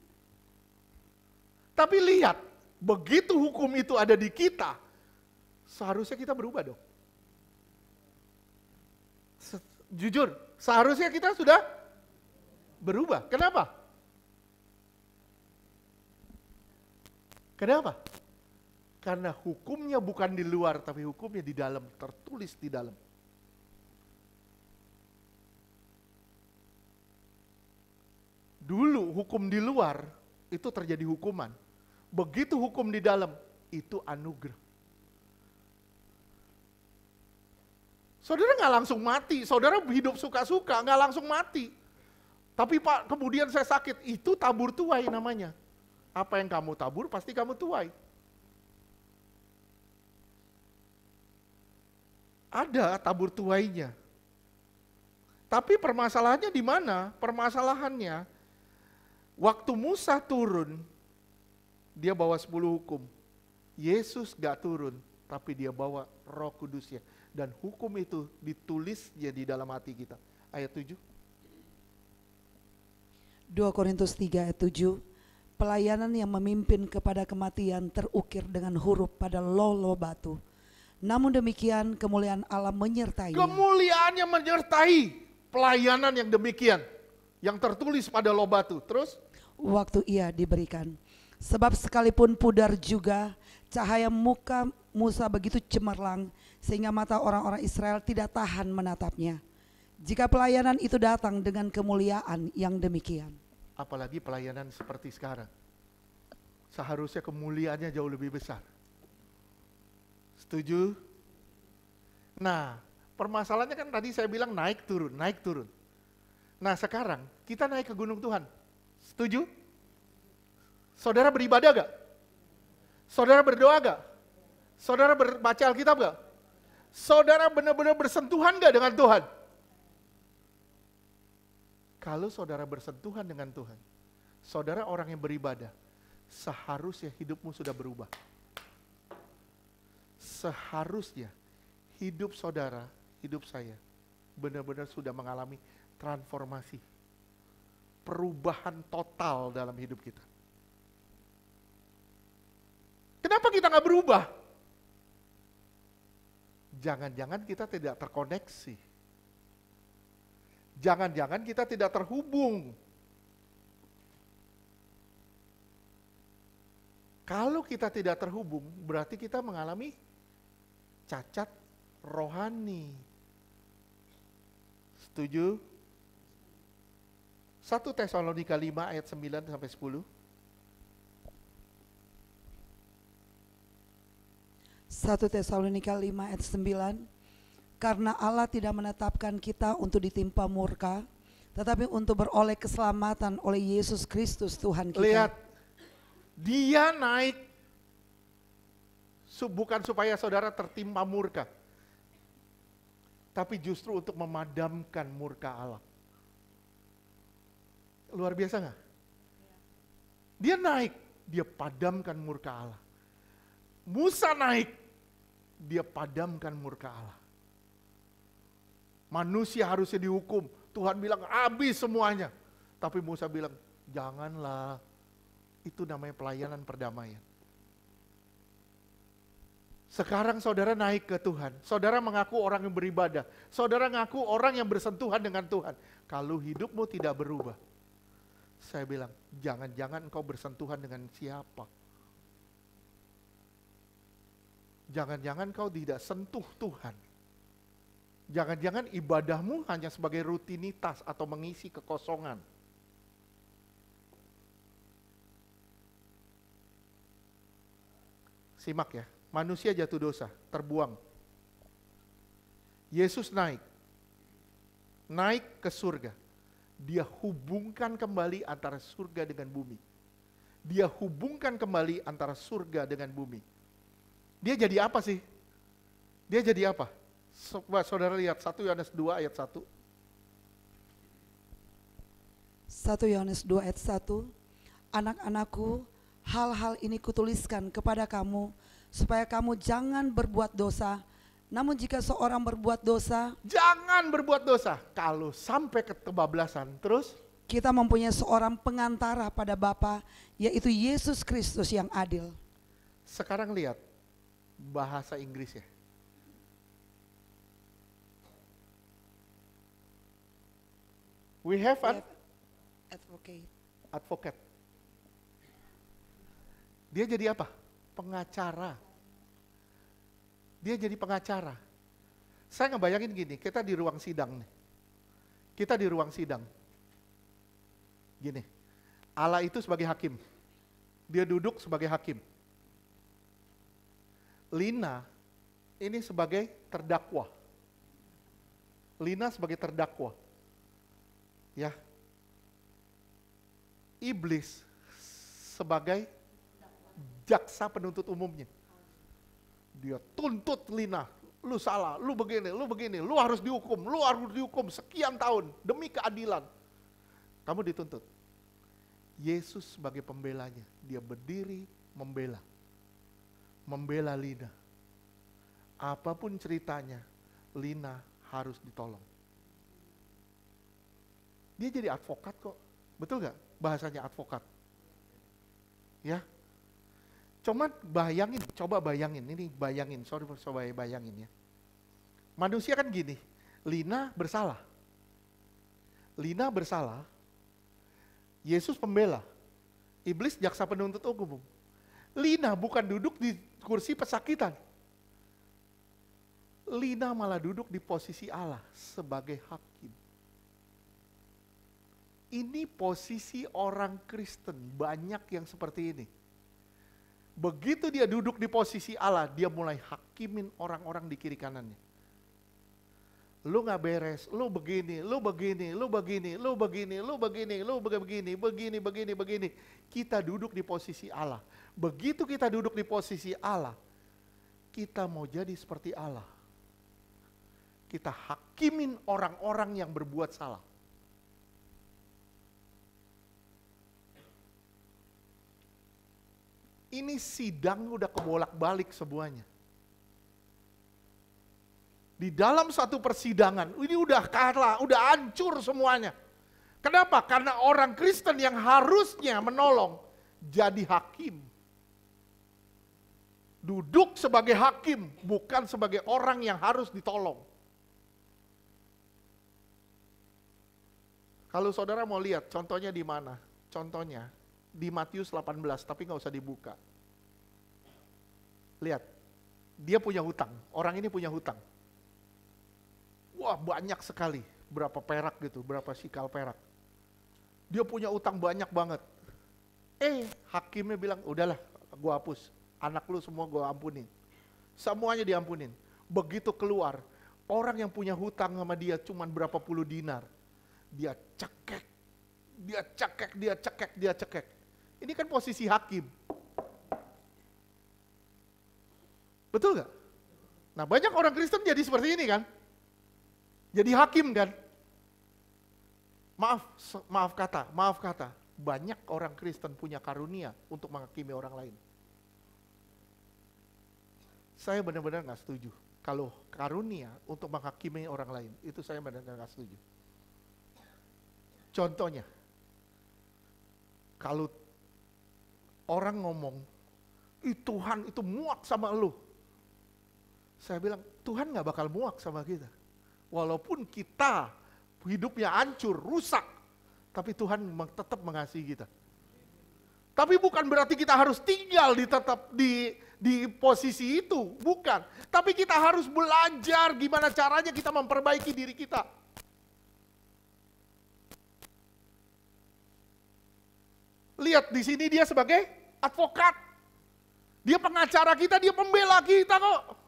Tapi lihat, begitu hukum itu ada di kita, seharusnya kita berubah dong. Jujur, seharusnya kita sudah berubah. Kenapa? Kenapa? Karena hukumnya bukan di luar, tapi hukumnya di dalam, tertulis di dalam. Dulu hukum di luar itu terjadi hukuman. Begitu hukum di dalam, itu anugerah. Saudara nggak langsung mati, saudara hidup suka-suka, nggak langsung mati. Tapi Pak, kemudian saya sakit, itu tabur tuai namanya. Apa yang kamu tabur, pasti kamu tuai. Ada tabur tuainya. Tapi permasalahannya di mana? Permasalahannya, waktu Musa turun, dia bawa 10 hukum. Yesus gak turun, tapi dia bawa Roh Kudusnya. Dan hukum itu ditulisnya di dalam hati kita. Ayat 7. 2 Korintus 3 ayat 7. Pelayanan yang memimpin kepada kematian terukir dengan huruf pada lolo batu. Namun demikian kemuliaan Allah menyertai. Kemuliaannya menyertai pelayanan yang demikian. Yang tertulis pada lolo batu. Terus? Waktu ia diberikan. Sebab sekalipun pudar juga cahaya muka Musa begitu cemerlang sehingga mata orang-orang Israel tidak tahan menatapnya. Jika pelayanan itu datang dengan kemuliaan yang demikian. Apalagi pelayanan seperti sekarang. Seharusnya kemuliaannya jauh lebih besar. Setuju? Nah, permasalahannya kan tadi saya bilang naik turun, naik turun. Nah sekarang kita naik ke gunung Tuhan. Setuju? Saudara beribadah gak? Saudara berdoa gak? Saudara baca Alkitab gak? Saudara benar-benar bersentuhan gak dengan Tuhan? Kalau saudara bersentuhan dengan Tuhan, saudara orang yang beribadah, seharusnya hidupmu sudah berubah. Seharusnya hidup saudara, hidup saya, benar-benar sudah mengalami transformasi. Perubahan total dalam hidup kita. Kenapa kita nggak berubah? Jangan-jangan kita tidak terkoneksi. Jangan-jangan kita tidak terhubung. Kalau kita tidak terhubung, berarti kita mengalami cacat rohani. Setuju? 1 Tesalonika 5 ayat 9 sampai 10. 1 Tesalonika 5 ayat 9. Karena Allah tidak menetapkan kita untuk ditimpa murka, tetapi untuk beroleh keselamatan oleh Yesus Kristus Tuhan kita. Lihat, dia naik bukan supaya saudara tertimpa murka, tapi justru untuk memadamkan murka Allah. Luar biasa nggak? Dia naik, dia padamkan murka Allah. Musa naik, dia padamkan murka Allah. Manusia harusnya dihukum. Tuhan bilang habis semuanya. Tapi Musa bilang janganlah. Itu namanya pelayanan perdamaian. Sekarang saudara naik ke Tuhan. Saudara mengaku orang yang beribadah. Saudara mengaku orang yang bersentuhan dengan Tuhan. Kalau hidupmu tidak berubah. Saya bilang jangan-jangan engkau bersentuhan dengan siapa. Jangan-jangan kau tidak sentuh Tuhan. Jangan-jangan ibadahmu hanya sebagai rutinitas atau mengisi kekosongan. Simak ya, manusia jatuh dosa, terbuang. Yesus naik ke surga. Dia hubungkan kembali antara surga dengan bumi. Dia hubungkan kembali antara surga dengan bumi. Dia jadi apa sih? Dia jadi apa? Coba saudara lihat 1 Yohanes 2 ayat 1. 1 Yohanes 2 ayat 1. Anak-anakku, hal-hal ini kutuliskan kepada kamu supaya kamu jangan berbuat dosa. Namun jika seorang berbuat dosa, jangan berbuat dosa. Kalau sampai ke kebablasan, terus kita mempunyai seorang pengantara pada Bapa, yaitu Yesus Kristus yang adil. Sekarang lihat bahasa Inggrisnya. We have an Advocate. Advocate. Dia jadi apa? Pengacara. Dia jadi pengacara. Saya ngebayangin gini, kita di ruang sidang nih. Kita di ruang sidang. Gini, Allah itu sebagai hakim. Dia duduk sebagai hakim. Lina ini sebagai terdakwa. Lina sebagai terdakwa. Ya. Iblis sebagai jaksa penuntut umumnya. Dia tuntut Lina, lu salah, lu begini, lu harus dihukum sekian tahun demi keadilan. Kamu dituntut. Yesus sebagai pembelanya, dia berdiri membela Lina. Apapun ceritanya, Lina harus ditolong. Dia jadi advokat kok, betul gak bahasanya advokat? Ya, coba bayangin, coba bayangin ya. Manusia kan gini, Lina bersalah, Yesus pembela, iblis jaksa penuntut umum. Lina bukan duduk di kursi pesakitan, Lina malah duduk di posisi Allah sebagai hakim. Ini posisi orang Kristen, banyak yang seperti ini. Begitu dia duduk di posisi Allah, dia mulai hakimin orang-orang di kiri kanannya. Lu gak beres, lu begini. Kita duduk di posisi Allah. Begitu kita duduk di posisi Allah, kita mau jadi seperti Allah. Kita hakimin orang-orang yang berbuat salah. Ini sidang udah kebolak-balik semuanya. Di dalam satu persidangan, ini udah kalah, udah hancur semuanya. Kenapa? Karena orang Kristen yang harusnya menolong, jadi hakim. Duduk sebagai hakim, bukan sebagai orang yang harus ditolong. Kalau saudara mau lihat, contohnya di mana? Contohnya di Matius 18, tapi nggak usah dibuka. Lihat, dia punya hutang, orang ini punya hutang. Wah, banyak sekali, berapa perak gitu, berapa sikal perak. Dia punya utang banyak banget. Hakimnya bilang, udahlah, gua hapus. Anak lu semua gua ampunin. Semuanya diampunin. Begitu keluar, orang yang punya hutang sama dia cuman berapa puluh dinar. Dia cekek. Ini kan posisi hakim. Betul gak? Nah, banyak orang Kristen jadi seperti ini kan? Jadi hakim kan? Maaf kata, banyak orang Kristen punya karunia untuk menghakimi orang lain. Saya benar-benar gak setuju. Kalau karunia untuk menghakimi orang lain, itu saya benar-benar gak setuju. Contohnya, kalau orang ngomong, Tuhan itu muak sama lu. Saya bilang, Tuhan gak bakal muak sama kita. Walaupun kita hidupnya hancur, rusak, tapi Tuhan tetap mengasihi kita. Tapi bukan berarti kita harus tinggal di posisi itu, bukan. Tapi kita harus belajar gimana caranya kita memperbaiki diri kita. Lihat di sini dia sebagai advokat. Dia pengacara kita, dia pembela kita kok.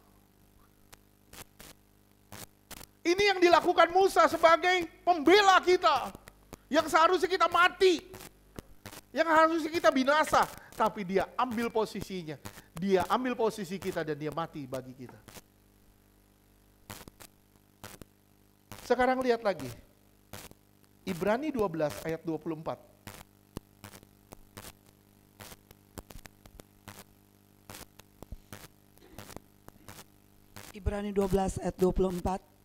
Ini yang dilakukan Musa sebagai pembela kita. Yang seharusnya kita mati. Yang harusnya kita binasa. Tapi dia ambil posisinya. Dia ambil posisi kita dan dia mati bagi kita. Sekarang lihat lagi. Ibrani 12 ayat 24. Ibrani 12 ayat 24.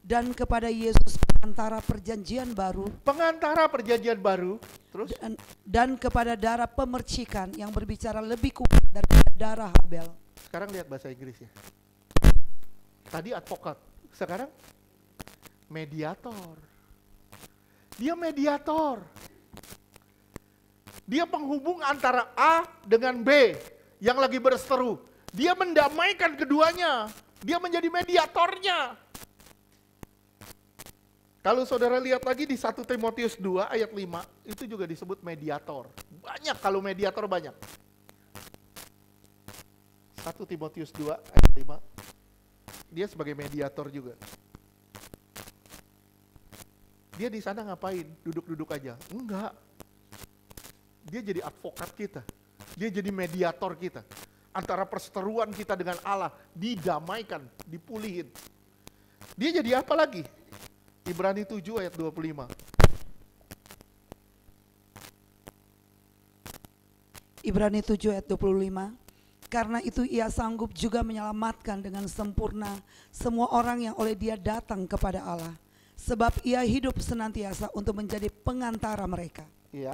Dan kepada Yesus pengantara perjanjian baru. Pengantara perjanjian baru. Terus? Dan kepada darah pemercikan yang berbicara lebih kuat daripada darah Habel. Sekarang lihat bahasa Inggrisnya. Tadi advokat, sekarang mediator. Dia mediator. Dia penghubung antara A dengan B yang lagi berseteru. Dia mendamaikan keduanya. Dia menjadi mediatornya. Kalau saudara lihat lagi di 1 Timotius 2 ayat 5, itu juga disebut mediator. Banyak, kalau mediator banyak. 1 Timotius 2 ayat 5, dia sebagai mediator juga. Dia di sana ngapain? Duduk-duduk aja? Enggak. Dia jadi advokat kita. Dia jadi mediator kita. Antara perseteruan kita dengan Allah, didamaikan, dipulihin. Dia jadi apa lagi? Ibrani 7 ayat 25. Ibrani 7 ayat 25. Karena itu ia sanggup juga menyelamatkan dengan sempurna semua orang yang oleh dia datang kepada Allah. Sebab ia hidup senantiasa untuk menjadi pengantara mereka. Iya,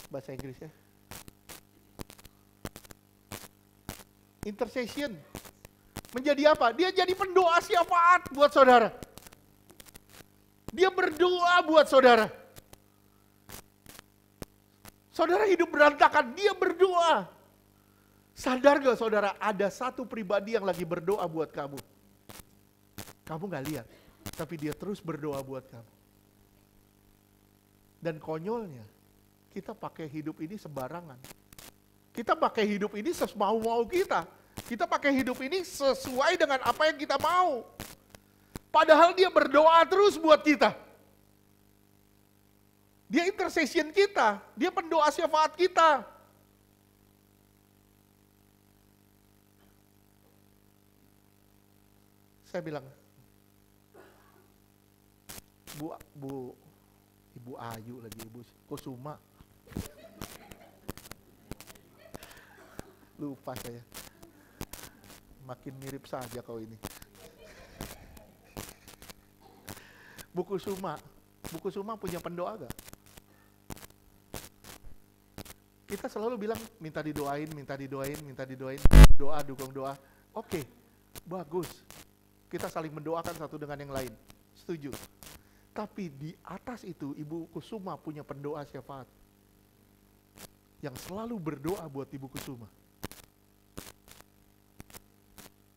bahasa Inggrisnya. Intercession. Menjadi apa? Dia jadi pendoa syafaat buat saudara. Dia berdoa buat saudara. Saudara hidup berantakan, dia berdoa. Sadar gak saudara, ada satu pribadi yang lagi berdoa buat kamu. Kamu gak lihat, tapi dia terus berdoa buat kamu. Dan konyolnya, kita pakai hidup ini sembarangan. Kita pakai hidup ini semau-mau kita. Kita pakai hidup ini sesuai dengan apa yang kita mau. Padahal dia berdoa terus buat kita. Dia intercession kita, dia pendoa syafaat kita. Saya bilang, Ibu Ayu lagi, Ibu Kusuma. Lupa saya. Makin mirip saja kau ini. Bu Kusuma punya pendoa gak? Kita selalu bilang minta didoain, doa, dukung doa. Oke, bagus. Kita saling mendoakan satu dengan yang lain. Setuju. Tapi di atas itu Ibu Kusuma punya pendoa syafaat. Yang selalu berdoa buat Ibu Kusuma.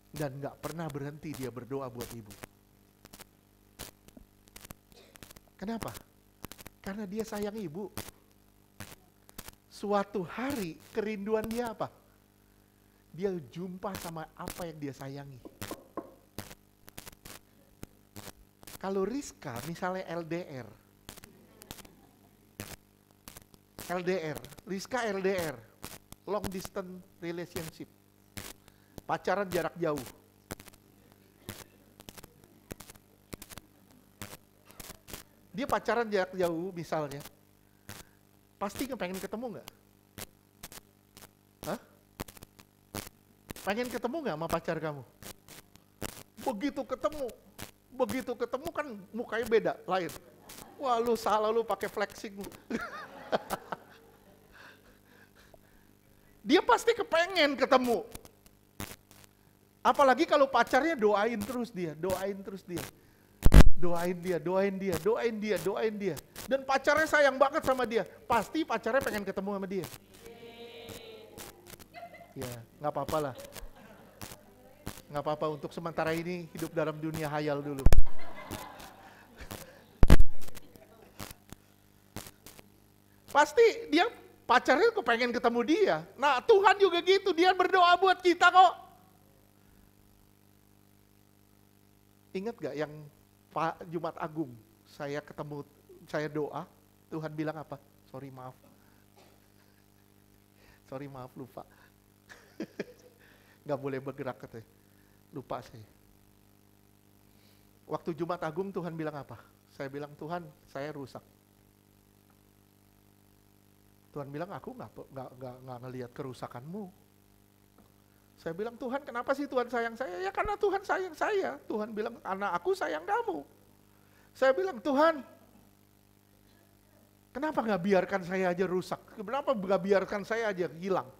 Dan gak pernah berhenti dia berdoa buat ibu. Kenapa? Karena dia sayang ibu. Suatu hari kerinduan dia apa? Dia jumpa sama apa yang dia sayangi. Kalau Rizka misalnya Rizka LDR, long distance relationship, pacaran jarak jauh. Dia pacaran jarak jauh misalnya, pasti pengen ketemu nggak? Hah? Pengen ketemu nggak sama pacar kamu? Begitu ketemu kan mukanya beda, lain. Wah lu salah, lu pakai flexing. Dia pasti kepengen ketemu. Apalagi kalau pacarnya doain terus dia. Doain dia. Dan pacarnya sayang banget sama dia. Pasti pacarnya pengen ketemu sama dia. Ya, nggak apa-apa lah. Nggak apa-apa, untuk sementara ini hidup dalam dunia hayal dulu. Pasti dia pacarnya kepengen ketemu dia. Nah Tuhan juga gitu, dia berdoa buat kita kok. Ingat gak yang Pak Jumat Agung, saya ketemu, saya doa, Tuhan bilang apa? Sorry maaf lupa. Gak boleh bergerak katanya. Lupa saya. Waktu Jumat Agung Tuhan bilang apa? Saya bilang, Tuhan saya rusak. Tuhan bilang, aku nggak ngelihat kerusakanmu. Saya bilang, Tuhan kenapa sih Tuhan sayang saya? Ya karena Tuhan sayang saya. Tuhan bilang, anak aku sayang kamu. Saya bilang, Tuhan kenapa nggak biarkan saya aja rusak? Kenapa nggak biarkan saya aja hilang?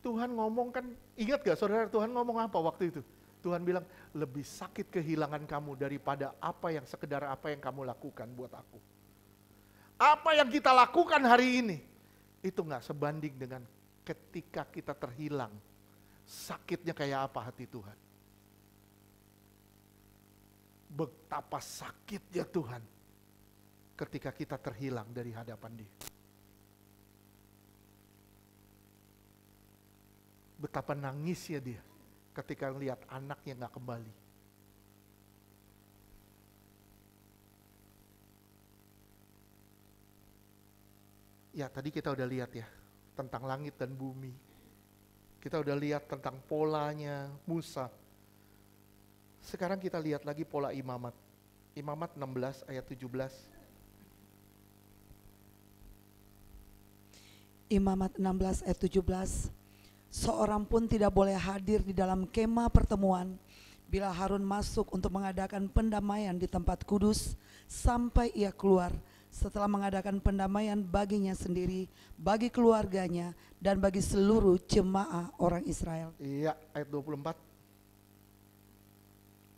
Tuhan ngomong kan, ingat gak saudara Tuhan ngomong apa waktu itu? Tuhan bilang, lebih sakit kehilangan kamu daripada sekedar apa yang kamu lakukan buat aku. Apa yang kita lakukan hari ini, itu gak sebanding dengan ketika kita terhilang. Sakitnya kayak apa hati Tuhan. Betapa sakitnya Tuhan ketika kita terhilang dari hadapan Dia. Betapa nangisnya Dia ketika melihat anaknya gak kembali. Ya, tadi kita udah lihat ya, tentang langit dan bumi. Kita udah lihat tentang polanya Musa. Sekarang kita lihat lagi pola imamat. Imamat 16 ayat 17. Imamat 16 ayat 17. Seorang pun tidak boleh hadir di dalam kemah pertemuan bila Harun masuk untuk mengadakan pendamaian di tempat kudus sampai ia keluar setelah mengadakan pendamaian baginya sendiri, bagi keluarganya, dan bagi seluruh jemaah orang Israel. Iya, ayat 24.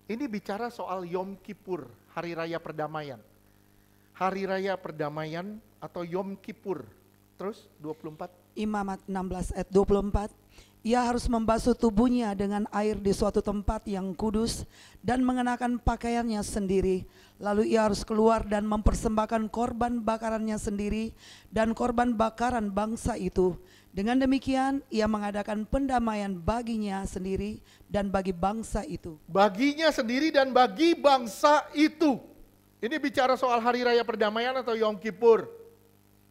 Ini bicara soal Yom Kippur, hari raya perdamaian. Hari raya perdamaian atau Yom Kippur. Terus 24. Imamat 16 ayat 24. Ia harus membasuh tubuhnya dengan air di suatu tempat yang kudus dan mengenakan pakaiannya sendiri. Lalu ia harus keluar dan mempersembahkan korban bakarannya sendiri dan korban bakaran bangsa itu. Dengan demikian ia mengadakan pendamaian baginya sendiri dan bagi bangsa itu. Baginya sendiri dan bagi bangsa itu. Ini bicara soal hari raya perdamaian atau Yom Kippur.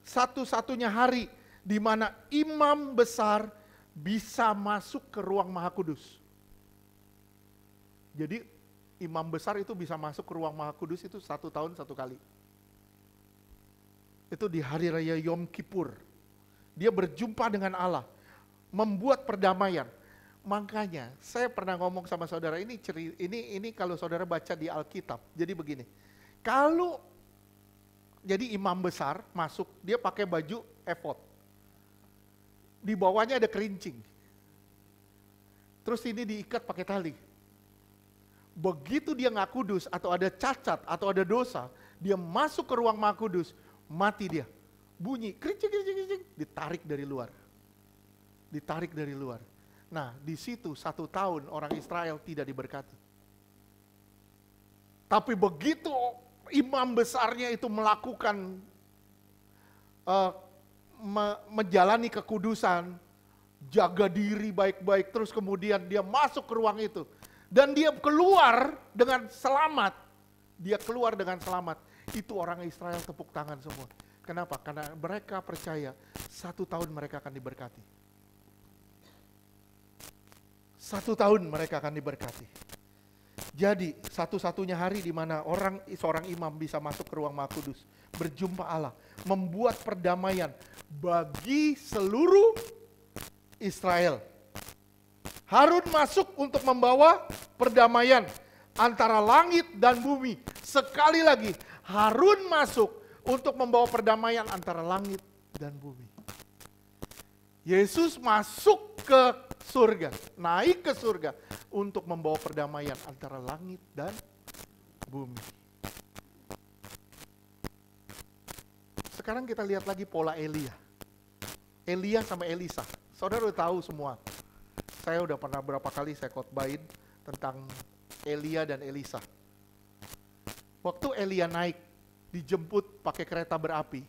Satu-satunya hari di mana imam besar bisa masuk ke ruang Maha Kudus. Jadi imam besar itu bisa masuk ke ruang Maha Kudus itu 1 tahun 1 kali. Itu di hari raya Yom Kippur. Dia berjumpa dengan Allah, membuat perdamaian. Makanya saya pernah ngomong sama saudara, ini kalau saudara baca di Alkitab. Jadi begini, kalau jadi imam besar masuk, dia pakai baju efod. Di bawahnya ada kerincing. Terus ini diikat pakai tali. Begitu dia nggak kudus atau ada cacat atau ada dosa, dia masuk ke ruang Maha Kudus, mati dia. Bunyi kerincing, ditarik dari luar. Ditarik dari luar. Nah, di situ 1 tahun orang Israel tidak diberkati. Tapi begitu imam besarnya itu melakukan menjalani kekudusan, jaga diri baik-baik, terus kemudian dia masuk ke ruang itu. Dan dia keluar dengan selamat. Dia keluar dengan selamat. Itu orang Israel tepuk tangan semua. Kenapa? Karena mereka percaya 1 tahun mereka akan diberkati. 1 tahun mereka akan diberkati. Jadi satu-satunya hari di mana seorang imam bisa masuk ke ruang Maha Kudus, berjumpa Allah, membuat perdamaian bagi seluruh Israel. Harun masuk untuk membawa perdamaian antara langit dan bumi. Sekali lagi, Harun masuk untuk membawa perdamaian antara langit dan bumi. Yesus masuk ke surga, naik ke surga untuk membawa perdamaian antara langit dan bumi. Sekarang kita lihat lagi pola Elia. Elia sama Elisa. Saudara udah tahu semua. Saya udah pernah berapa kali saya khotbahin tentang Elia dan Elisa. Waktu Elia naik, dijemput pakai kereta berapi.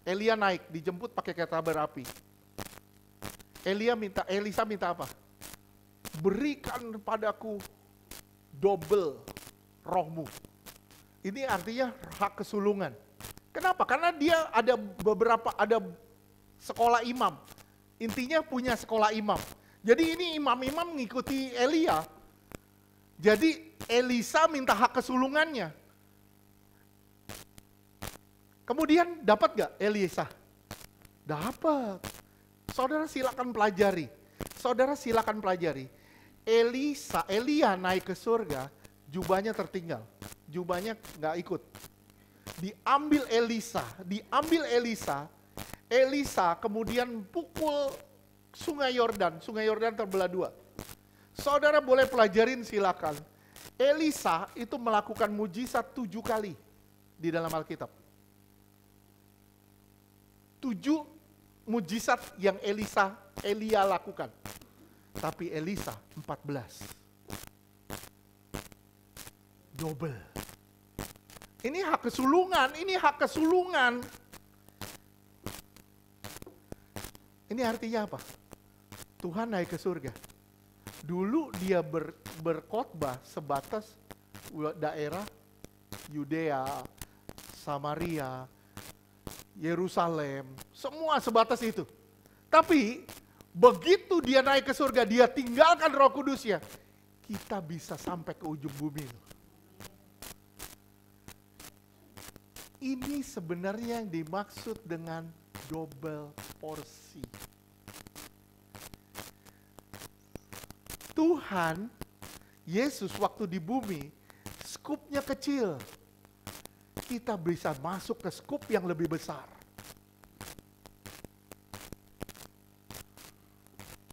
Elia naik, dijemput pakai kereta berapi. Elisa minta apa? Berikan padaku double rohmu. Ini artinya hak kesulungan. Kenapa? Karena dia ada sekolah imam. Intinya punya sekolah imam. Jadi ini imam-imam mengikuti Elia. Jadi Elisa minta hak kesulungannya. Kemudian dapat gak Elisa? Dapat. Saudara silakan pelajari. Elia naik ke surga, jubahnya tertinggal. Jubahnya gak ikut. Diambil Elisa, Elisa kemudian pukul Sungai Yordan terbelah 2. Saudara boleh pelajarin silakan. Elisa itu melakukan mujizat 7 kali di dalam Alkitab. 7 mujizat yang Elia lakukan. Tapi Elisa 14. Double. Ini hak kesulungan. Ini artinya apa? Tuhan naik ke surga. Dulu dia berkhotbah sebatas daerah Yudea, Samaria, Yerusalem, semua sebatas itu. Tapi begitu dia naik ke surga, dia tinggalkan Roh Kudusnya, kita bisa sampai ke ujung bumi. Ini sebenarnya yang dimaksud dengan double porsi. Tuhan, Yesus waktu di bumi, skupnya kecil. Kita bisa masuk ke skup yang lebih besar.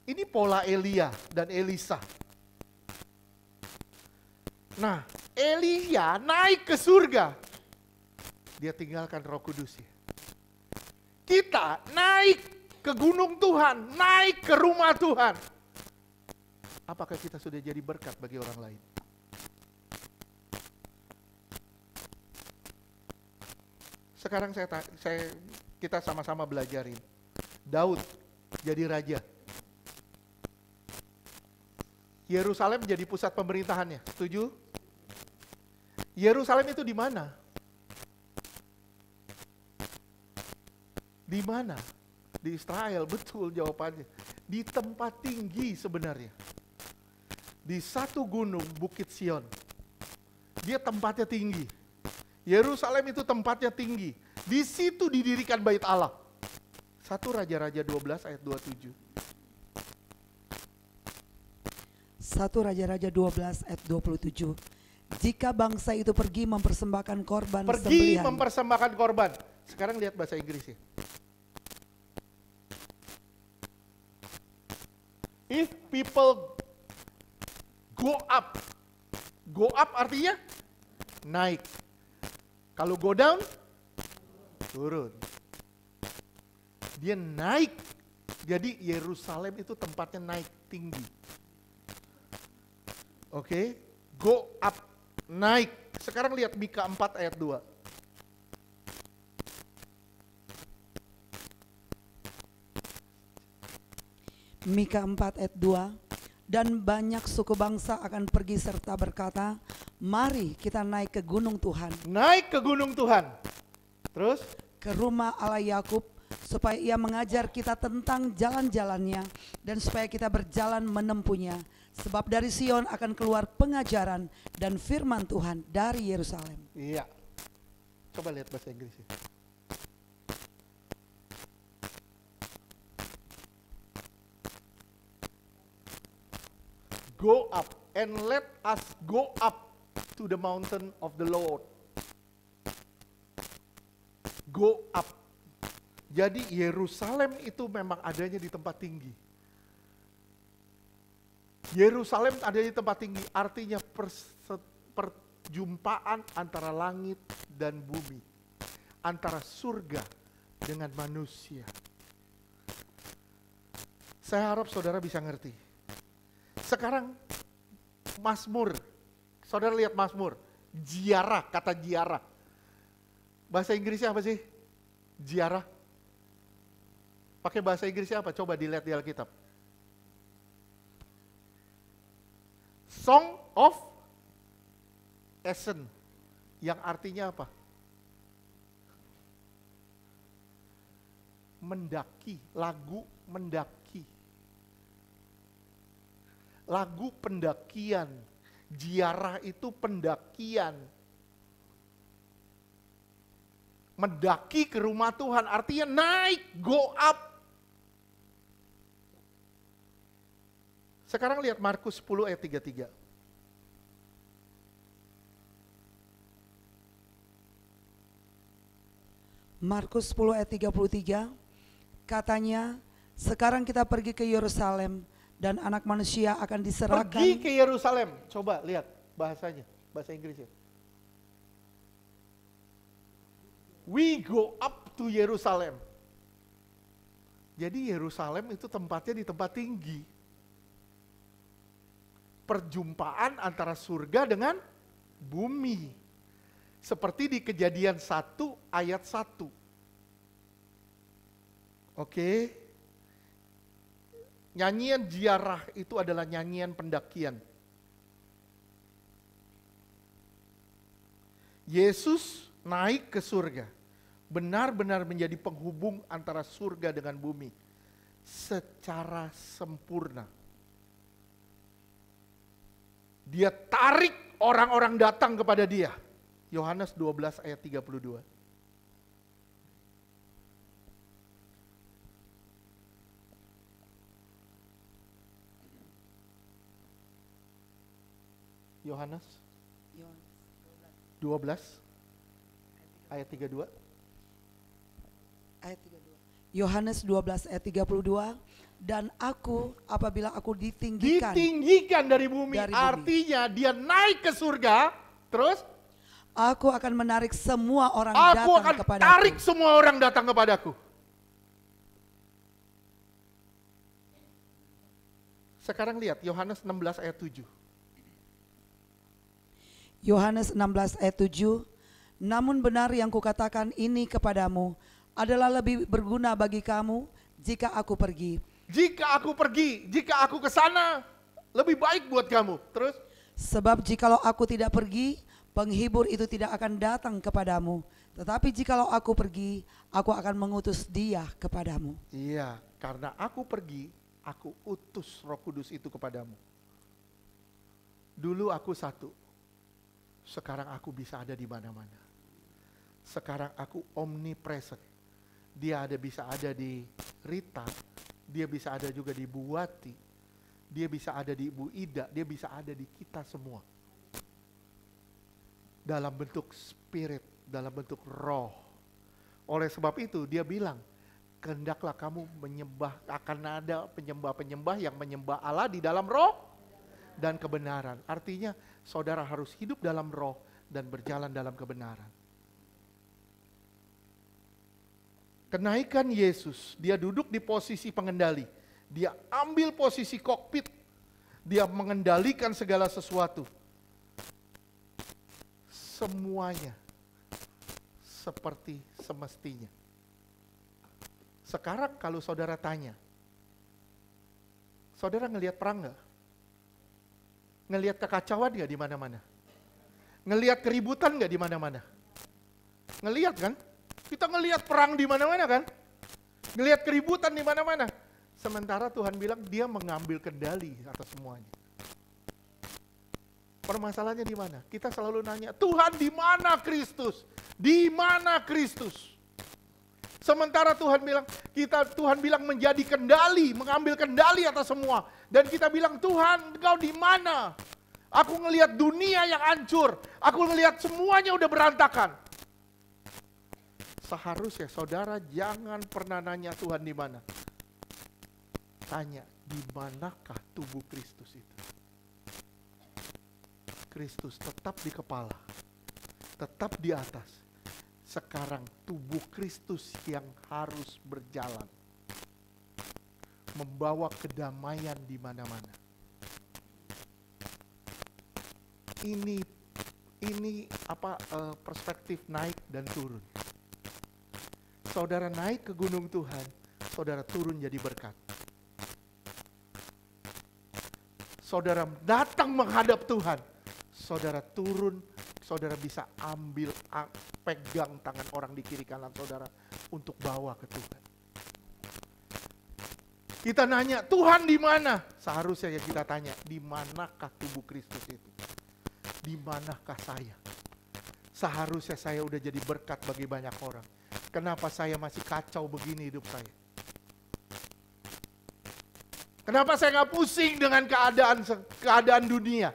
Ini pola Elia dan Elisa. Nah, Elia naik ke surga. Dia tinggalkan Roh Kudusnya. Kita naik ke gunung Tuhan, naik ke rumah Tuhan. Apakah kita sudah jadi berkat bagi orang lain? Sekarang kita sama-sama belajarin. Daud jadi raja. Yerusalem jadi pusat pemerintahannya. Setuju? Yerusalem itu di mana? Di mana? Di Israel, betul jawabannya. Di tempat tinggi sebenarnya. Di satu gunung, Bukit Sion. Dia tempatnya tinggi. Yerusalem itu tempatnya tinggi. Di situ didirikan bait Allah. 1 Raja-Raja 12 ayat 27. 1 Raja-Raja 12 ayat 27. Jika bangsa itu pergi mempersembahkan korban sembelihan. Mempersembahkan korban. Sekarang lihat bahasa Inggrisnya. If people go up artinya naik. Kalau go down, turun. Dia naik. Jadi Yerusalem itu tempatnya naik tinggi. Oke, go up, naik. Sekarang lihat Mika 4 ayat 2. Mika 4 ayat 2. Dan banyak suku bangsa akan pergi serta berkata, mari kita naik ke gunung Tuhan. Naik ke gunung Tuhan. Terus? Ke rumah Allah Yakub, supaya ia mengajar kita tentang jalan-jalannya, dan supaya kita berjalan menempuhnya. Sebab dari Sion akan keluar pengajaran dan firman Tuhan dari Yerusalem. Iya. Coba lihat bahasa Inggrisnya. Go up and let us go up to the mountain of the Lord. Go up. Jadi Yerusalem itu memang adanya di tempat tinggi. Yerusalem ada di tempat tinggi, artinya perjumpaan antara langit dan bumi. Antara surga dengan manusia. Saya harap saudara bisa ngerti. Sekarang Mazmur, saudara lihat Mazmur, ziarah, kata ziarah. Bahasa Inggrisnya apa sih? Ziarah. Pakai bahasa Inggrisnya apa? Coba dilihat di Alkitab. Song of Ascent, yang artinya apa? Mendaki, lagu mendaki. Lagu pendakian, ziarah itu pendakian. Mendaki ke rumah Tuhan artinya naik, go up. Sekarang lihat Markus 10 ayat 33. Markus 10 ayat 33, katanya, sekarang kita pergi ke Yerusalem, dan anak manusia akan diserahkan. Pergi ke Yerusalem. Coba lihat bahasanya, bahasa Inggrisnya. We go up to Yerusalem. Jadi Yerusalem itu tempatnya di tempat tinggi. Perjumpaan antara surga dengan bumi. Seperti di Kejadian 1 ayat 1. Oke. Nyanyian ziarah itu adalah nyanyian pendakian. Yesus naik ke surga. Benar-benar menjadi penghubung antara surga dengan bumi. Secara sempurna. Dia tarik orang-orang datang kepada dia. Yohanes 12 ayat 32. Yohanes 12 ayat 32. Ayat 32. Yohanes 12 ayat 32. Dan aku apabila aku Ditinggikan dari bumi. Artinya dia naik ke surga. Terus? Aku akan menarik semua orang Aku datang akan kepadaku. tarik semua orang datang kepadaku. Sekarang lihat Yohanes 16 ayat 7. Yohanes 16 ayat 7. Namun benar yang kukatakan ini kepadamu adalah lebih berguna bagi kamu jika aku pergi. Jika aku pergi, jika aku ke sana, lebih baik buat kamu. Terus? Sebab jikalau aku tidak pergi, penghibur itu tidak akan datang kepadamu. Tetapi jikalau aku pergi, aku akan mengutus dia kepadamu. Iya, karena aku pergi, aku utus Roh Kudus itu kepadamu. Dulu aku satu, sekarang aku bisa ada di mana-mana. Sekarang aku omnipresent. Dia bisa ada di Rita, dia bisa ada juga di Bu Wati, dia bisa ada di Ibu Ida, dia bisa ada di kita semua. Dalam bentuk spirit, dalam bentuk roh. Oleh sebab itu dia bilang, kehendaklah kamu menyembah, akan ada penyembah-penyembah yang menyembah Allah di dalam roh dan kebenaran. Artinya saudara harus hidup dalam roh dan berjalan dalam kebenaran. Kenaikan Yesus, dia duduk di posisi pengendali. Dia ambil posisi kokpit. Dia mengendalikan segala sesuatu. Semuanya seperti semestinya. Sekarang kalau saudara tanya, saudara ngelihat perang nggak? Ngelihat kekacauan nggak di mana-mana? Ngelihat keributan nggak di mana-mana? Ngelihat kan? Kita ngelihat perang di mana-mana kan? Ngelihat keributan di mana-mana. Sementara Tuhan bilang dia mengambil kendali atas semuanya. Permasalahannya di mana? Kita selalu nanya, Tuhan di mana Kristus? Di mana Kristus? Sementara Tuhan bilang menjadi kendali, mengambil kendali atas semua. Dan kita bilang, Tuhan engkau di mana? Aku ngelihat dunia yang hancur. Aku ngelihat semuanya udah berantakan. Seharusnya saudara jangan pernah nanya Tuhan di mana. Tanya, di manakah tubuh Kristus itu? Kristus tetap di kepala, tetap di atas. Sekarang tubuh Kristus yang harus berjalan, membawa kedamaian di mana-mana. Ini perspektif naik dan turun. Saudara naik ke gunung Tuhan, saudara turun jadi berkat. Saudara datang menghadap Tuhan, saudara turun, saudara bisa pegang tangan orang di kiri kanan saudara untuk bawa ke Tuhan. Kita nanya, Tuhan di mana? Seharusnya kita tanya, di manakah tubuh Kristus itu? Di manakah saya? Seharusnya saya udah jadi berkat bagi banyak orang. Kenapa saya masih kacau begini hidup saya? Kenapa saya nggak pusing dengan keadaan dunia?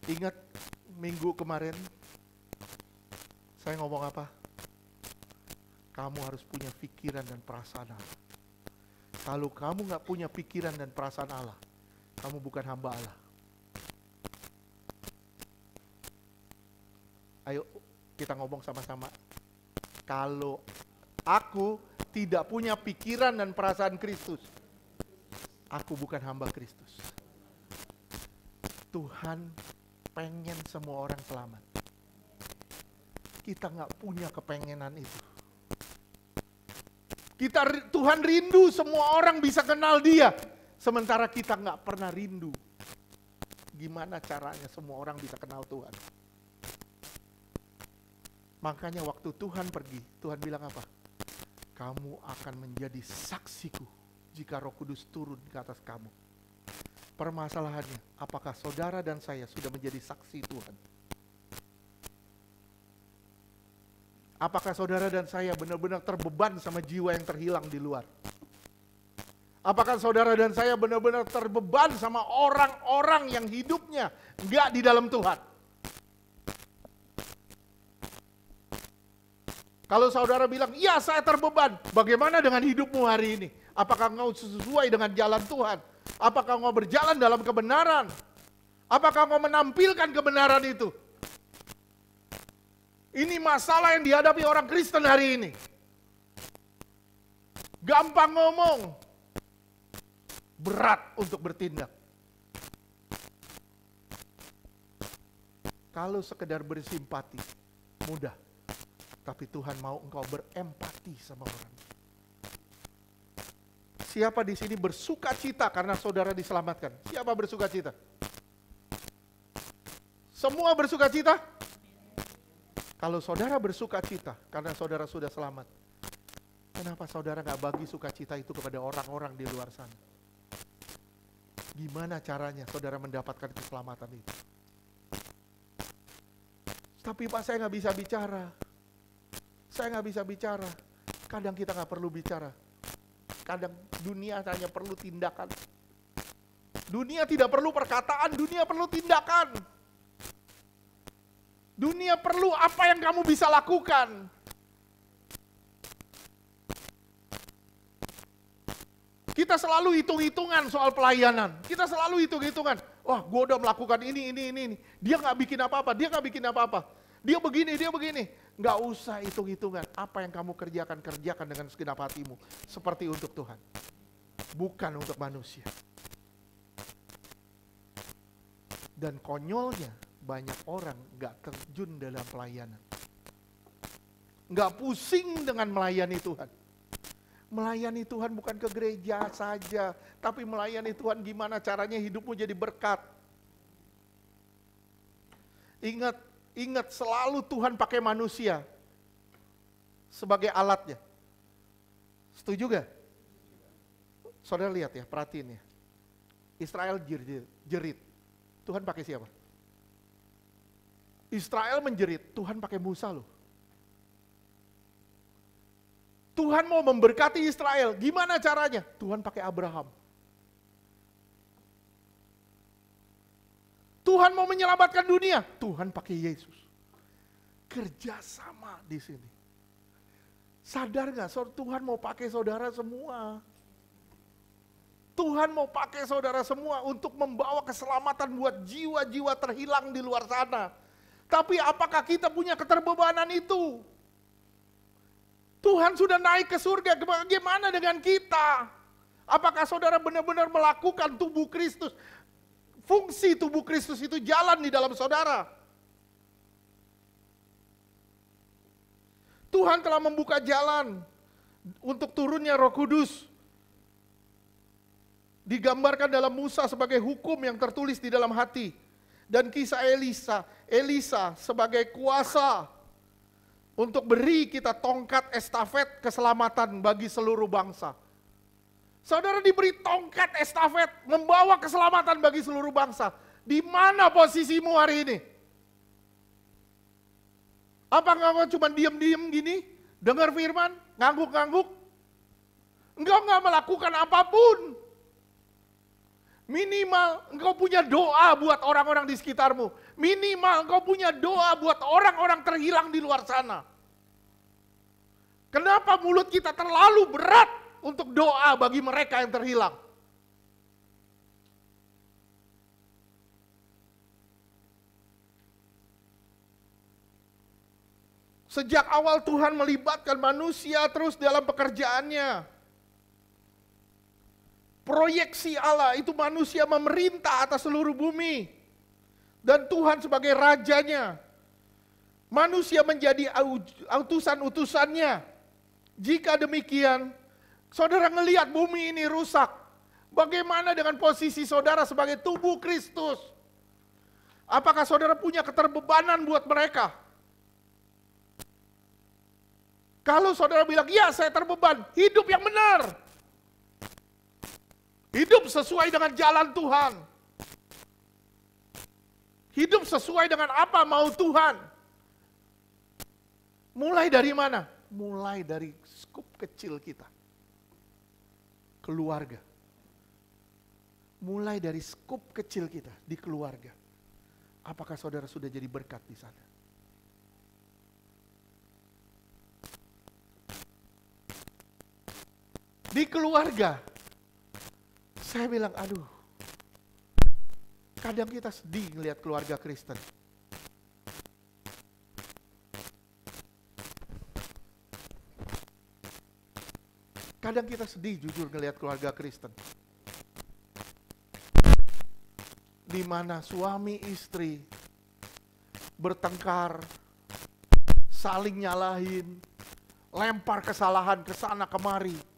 Ingat minggu kemarin saya ngomong apa? Kamu harus punya pikiran dan perasaan Allah. Kalau kamu nggak punya pikiran dan perasaan Allah, kamu bukan hamba Allah. Ayo kita ngomong sama-sama. Kalau aku tidak punya pikiran dan perasaan Kristus, aku bukan hamba Kristus. Tuhan pengen semua orang selamat. Kita nggak punya kepengenan itu. Tuhan rindu semua orang bisa kenal Dia, sementara kita nggak pernah rindu. Gimana caranya semua orang bisa kenal Tuhan? Makanya waktu Tuhan pergi, Tuhan bilang apa? Kamu akan menjadi saksiku jika Roh Kudus turun ke atas kamu. Permasalahannya, apakah saudara dan saya sudah menjadi saksi Tuhan? Apakah saudara dan saya benar-benar terbeban sama jiwa yang terhilang di luar? Apakah saudara dan saya benar-benar terbeban sama orang-orang yang hidupnya enggak di dalam Tuhan? Kalau saudara bilang, iya saya terbeban, bagaimana dengan hidupmu hari ini? Apakah engkau sesuai dengan jalan Tuhan? Apakah engkau berjalan dalam kebenaran? Apakah engkau menampilkan kebenaran itu? Ini masalah yang dihadapi orang Kristen hari ini. Gampang ngomong, berat untuk bertindak. Kalau sekedar bersimpati, mudah. Tapi Tuhan mau engkau berempati sama orang. Siapa di sini bersuka cita karena saudara diselamatkan? Siapa bersuka cita? Semua bersuka cita? Kalau saudara bersuka cita karena saudara sudah selamat, kenapa saudara gak bagi sukacita itu kepada orang-orang di luar sana? Gimana caranya saudara mendapatkan keselamatan itu? Tapi Pak, saya gak bisa bicara. Saya gak bisa bicara. Kadang kita gak perlu bicara. Kadang dunia hanya perlu tindakan. Dunia tidak perlu perkataan, dunia perlu tindakan. Dunia perlu apa yang kamu bisa lakukan. Kita selalu hitung-hitungan soal pelayanan. Kita selalu hitung-hitungan. Wah, gue udah melakukan ini. Dia gak bikin apa-apa, dia gak bikin apa-apa. Dia begini. Gak usah hitung-hitungan. Apa yang kamu kerjakan dengan segenap hatimu. Seperti untuk Tuhan. Bukan untuk manusia. Dan konyolnya, banyak orang gak terjun dalam pelayanan. Gak pusing dengan melayani Tuhan. Melayani Tuhan bukan ke gereja saja, tapi melayani Tuhan gimana caranya hidupmu jadi berkat. Ingat selalu Tuhan pakai manusia sebagai alatnya. Setuju gak? Saudara lihat ya, perhatiin ya. Israel jerit. Tuhan pakai siapa? Israel menjerit, Tuhan pakai Musa loh. Tuhan mau memberkati Israel, gimana caranya? Tuhan pakai Abraham. Tuhan mau menyelamatkan dunia, Tuhan pakai Yesus. Kerjasama di sini. Sadar gak, Tuhan mau pakai saudara semua. Tuhan mau pakai saudara semua untuk membawa keselamatan buat jiwa-jiwa terhilang di luar sana. Tapi apakah kita punya keterbebanan itu? Tuhan sudah naik ke surga, bagaimana dengan kita? Apakah saudara benar-benar melakukan tubuh Kristus? Fungsi tubuh Kristus itu jalan di dalam saudara. Tuhan telah membuka jalan untuk turunnya Roh Kudus. Digambarkan dalam Musa sebagai hukum yang tertulis di dalam hati. Dan kisah Elisa sebagai kuasa untuk beri kita tongkat estafet keselamatan bagi seluruh bangsa. Saudara diberi tongkat estafet membawa keselamatan bagi seluruh bangsa. Di mana posisimu hari ini? Apa engkau cuma diam-diam gini, dengar firman, ngangguk-ngangguk? Engkau nggak melakukan apapun. Minimal engkau punya doa buat orang-orang di sekitarmu. Minimal engkau punya doa buat orang-orang terhilang di luar sana. Kenapa mulut kita terlalu berat untuk doa bagi mereka yang terhilang? Sejak awal Tuhan melibatkan manusia terus dalam pekerjaannya. Proyeksi Allah itu manusia memerintah atas seluruh bumi. Dan Tuhan sebagai rajanya. Manusia menjadi utusan-utusannya. Jika demikian, saudara ngelihat bumi ini rusak. Bagaimana dengan posisi saudara sebagai tubuh Kristus? Apakah saudara punya keterbebanan buat mereka? Kalau saudara bilang, ya saya terbeban, hidup yang benar. Hidup sesuai dengan jalan Tuhan. Hidup sesuai dengan apa mau Tuhan. Mulai dari mana? Mulai dari skup kecil kita. Keluarga. Mulai dari skup kecil kita di keluarga. Apakah saudara sudah jadi berkat di sana? Di keluarga, saya bilang, aduh, kadang kita sedih ngelihat keluarga Kristen. Kadang kita sedih jujur ngelihat keluarga Kristen. Di mana suami istri bertengkar, saling nyalahin, lempar kesalahan ke sana kemari.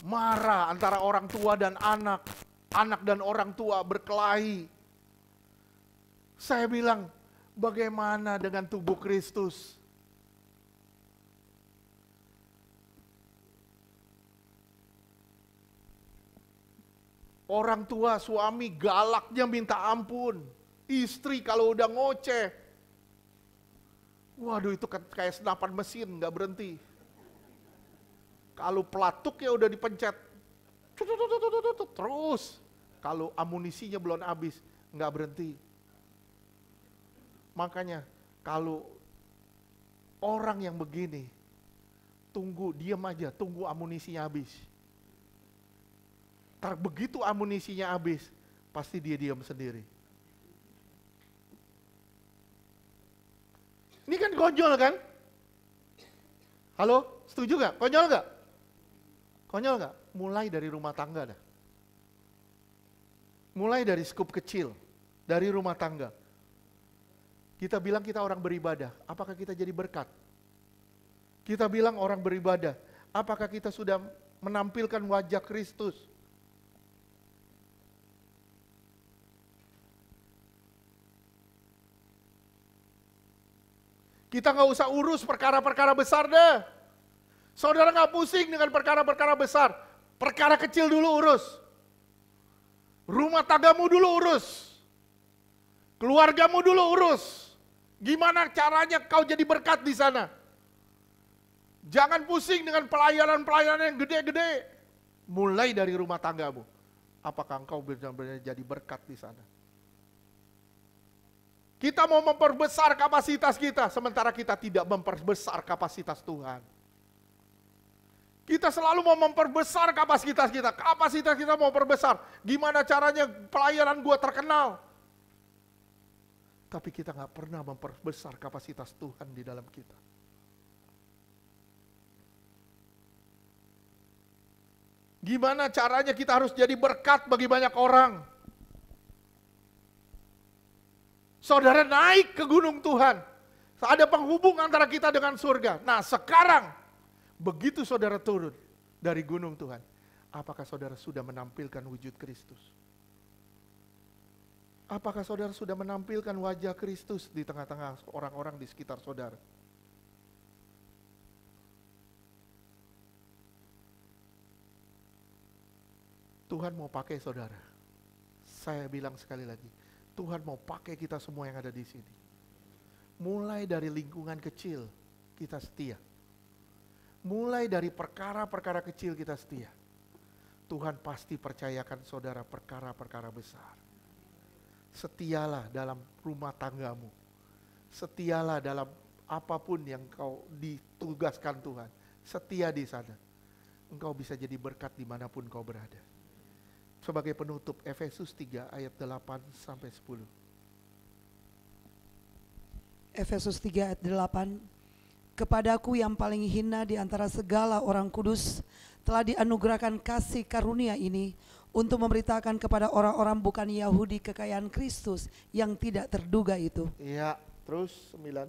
Marah antara orang tua dan anak, anak dan orang tua berkelahi. Saya bilang, bagaimana dengan tubuh Kristus? Orang tua, suami galaknya minta ampun. Istri kalau udah ngoceh, waduh itu kayak senapan mesin, gak berhenti. Kalau pelatuknya udah dipencet, terus. Kalau amunisinya belum habis, nggak berhenti. Makanya kalau orang yang begini, diam aja, tunggu amunisinya habis. Begitu amunisinya habis, pasti dia diam sendiri. Ini kan konyol kan? Halo, setuju nggak? Konyol nggak? Konyol nggak? Mulai dari rumah tangga dah. Mulai dari skup kecil, dari rumah tangga. Kita bilang kita orang beribadah, apakah kita jadi berkat? Kita bilang orang beribadah, apakah kita sudah menampilkan wajah Kristus? Kita nggak usah urus perkara-perkara besar deh. Saudara nggak pusing dengan perkara-perkara besar. Perkara kecil dulu urus. Rumah tanggamu dulu urus. Keluargamu dulu urus. Gimana caranya kau jadi berkat di sana? Jangan pusing dengan pelayanan-pelayanan yang gede-gede. Mulai dari rumah tanggamu. Apakah engkau benar-benar jadi berkat di sana? Kita mau memperbesar kapasitas kita, sementara kita tidak memperbesar kapasitas Tuhan. Kita selalu mau memperbesar kapasitas kita. Kapasitas kita mau perbesar. Gimana caranya pelayanan gua terkenal? Tapi kita gak pernah memperbesar kapasitas Tuhan di dalam kita. Gimana caranya kita harus jadi berkat bagi banyak orang? Saudara naik ke gunung Tuhan. Ada penghubung antara kita dengan surga. Nah sekarang, begitu saudara turun dari gunung Tuhan, apakah saudara sudah menampilkan wujud Kristus? Apakah saudara sudah menampilkan wajah Kristus di tengah-tengah orang-orang di sekitar saudara? Tuhan mau pakai saudara. Saya bilang sekali lagi, Tuhan mau pakai kita semua yang ada di sini. Mulai dari lingkungan kecil, kita setia. Mulai dari perkara-perkara kecil kita setia. Tuhan pasti percayakan saudara perkara-perkara besar. Setialah dalam rumah tanggamu. Setialah dalam apapun yang kau ditugaskan Tuhan. Setia di sana. Engkau bisa jadi berkat dimanapun kau berada. Sebagai penutup, Efesus 3 ayat 8 sampai 10. Efesus 3 ayat 8. Kepadaku yang paling hina di antara segala orang kudus telah dianugerahkan kasih karunia ini untuk memberitakan kepada orang-orang bukan Yahudi kekayaan Kristus yang tidak terduga itu. Iya, terus 9.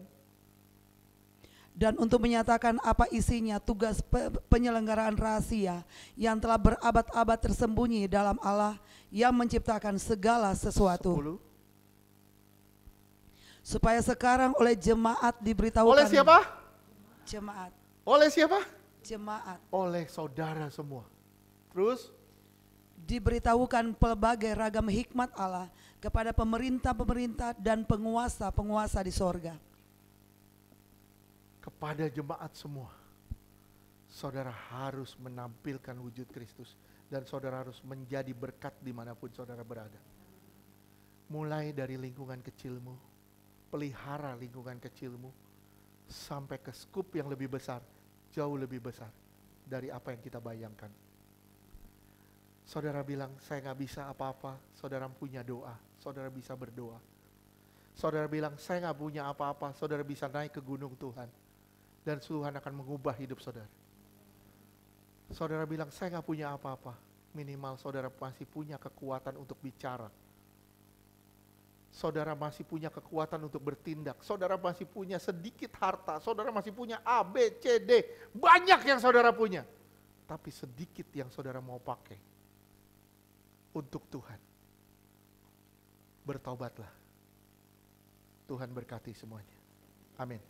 Dan untuk menyatakan apa isinya tugas penyelenggaraan rahasia yang telah berabad-abad tersembunyi dalam Allah yang menciptakan segala sesuatu. 10. Supaya sekarang oleh jemaat diberitahukan. Oleh siapa? Jemaat. Oleh siapa? Jemaat. Oleh saudara semua. Terus? Diberitahukan pelbagai ragam hikmat Allah kepada pemerintah-pemerintah dan penguasa-penguasa di sorga. Kepada jemaat semua, saudara harus menampilkan wujud Kristus. Dan saudara harus menjadi berkat dimanapun saudara berada. Mulai dari lingkungan kecilmu, pelihara lingkungan kecilmu, sampai ke skup yang lebih besar, jauh lebih besar dari apa yang kita bayangkan. Saudara bilang, saya gak bisa apa-apa, saudara punya doa, saudara bisa berdoa. Saudara bilang, saya gak punya apa-apa, saudara bisa naik ke gunung Tuhan. Dan Tuhan akan mengubah hidup saudara. Saudara bilang, saya gak punya apa-apa, minimal saudara masih punya kekuatan untuk bicara. Saudara masih punya kekuatan untuk bertindak. Saudara masih punya sedikit harta. Saudara masih punya A, B, C, D. Banyak yang saudara punya. Tapi sedikit yang saudara mau pakai untuk Tuhan. Bertobatlah. Tuhan berkati semuanya. Amin.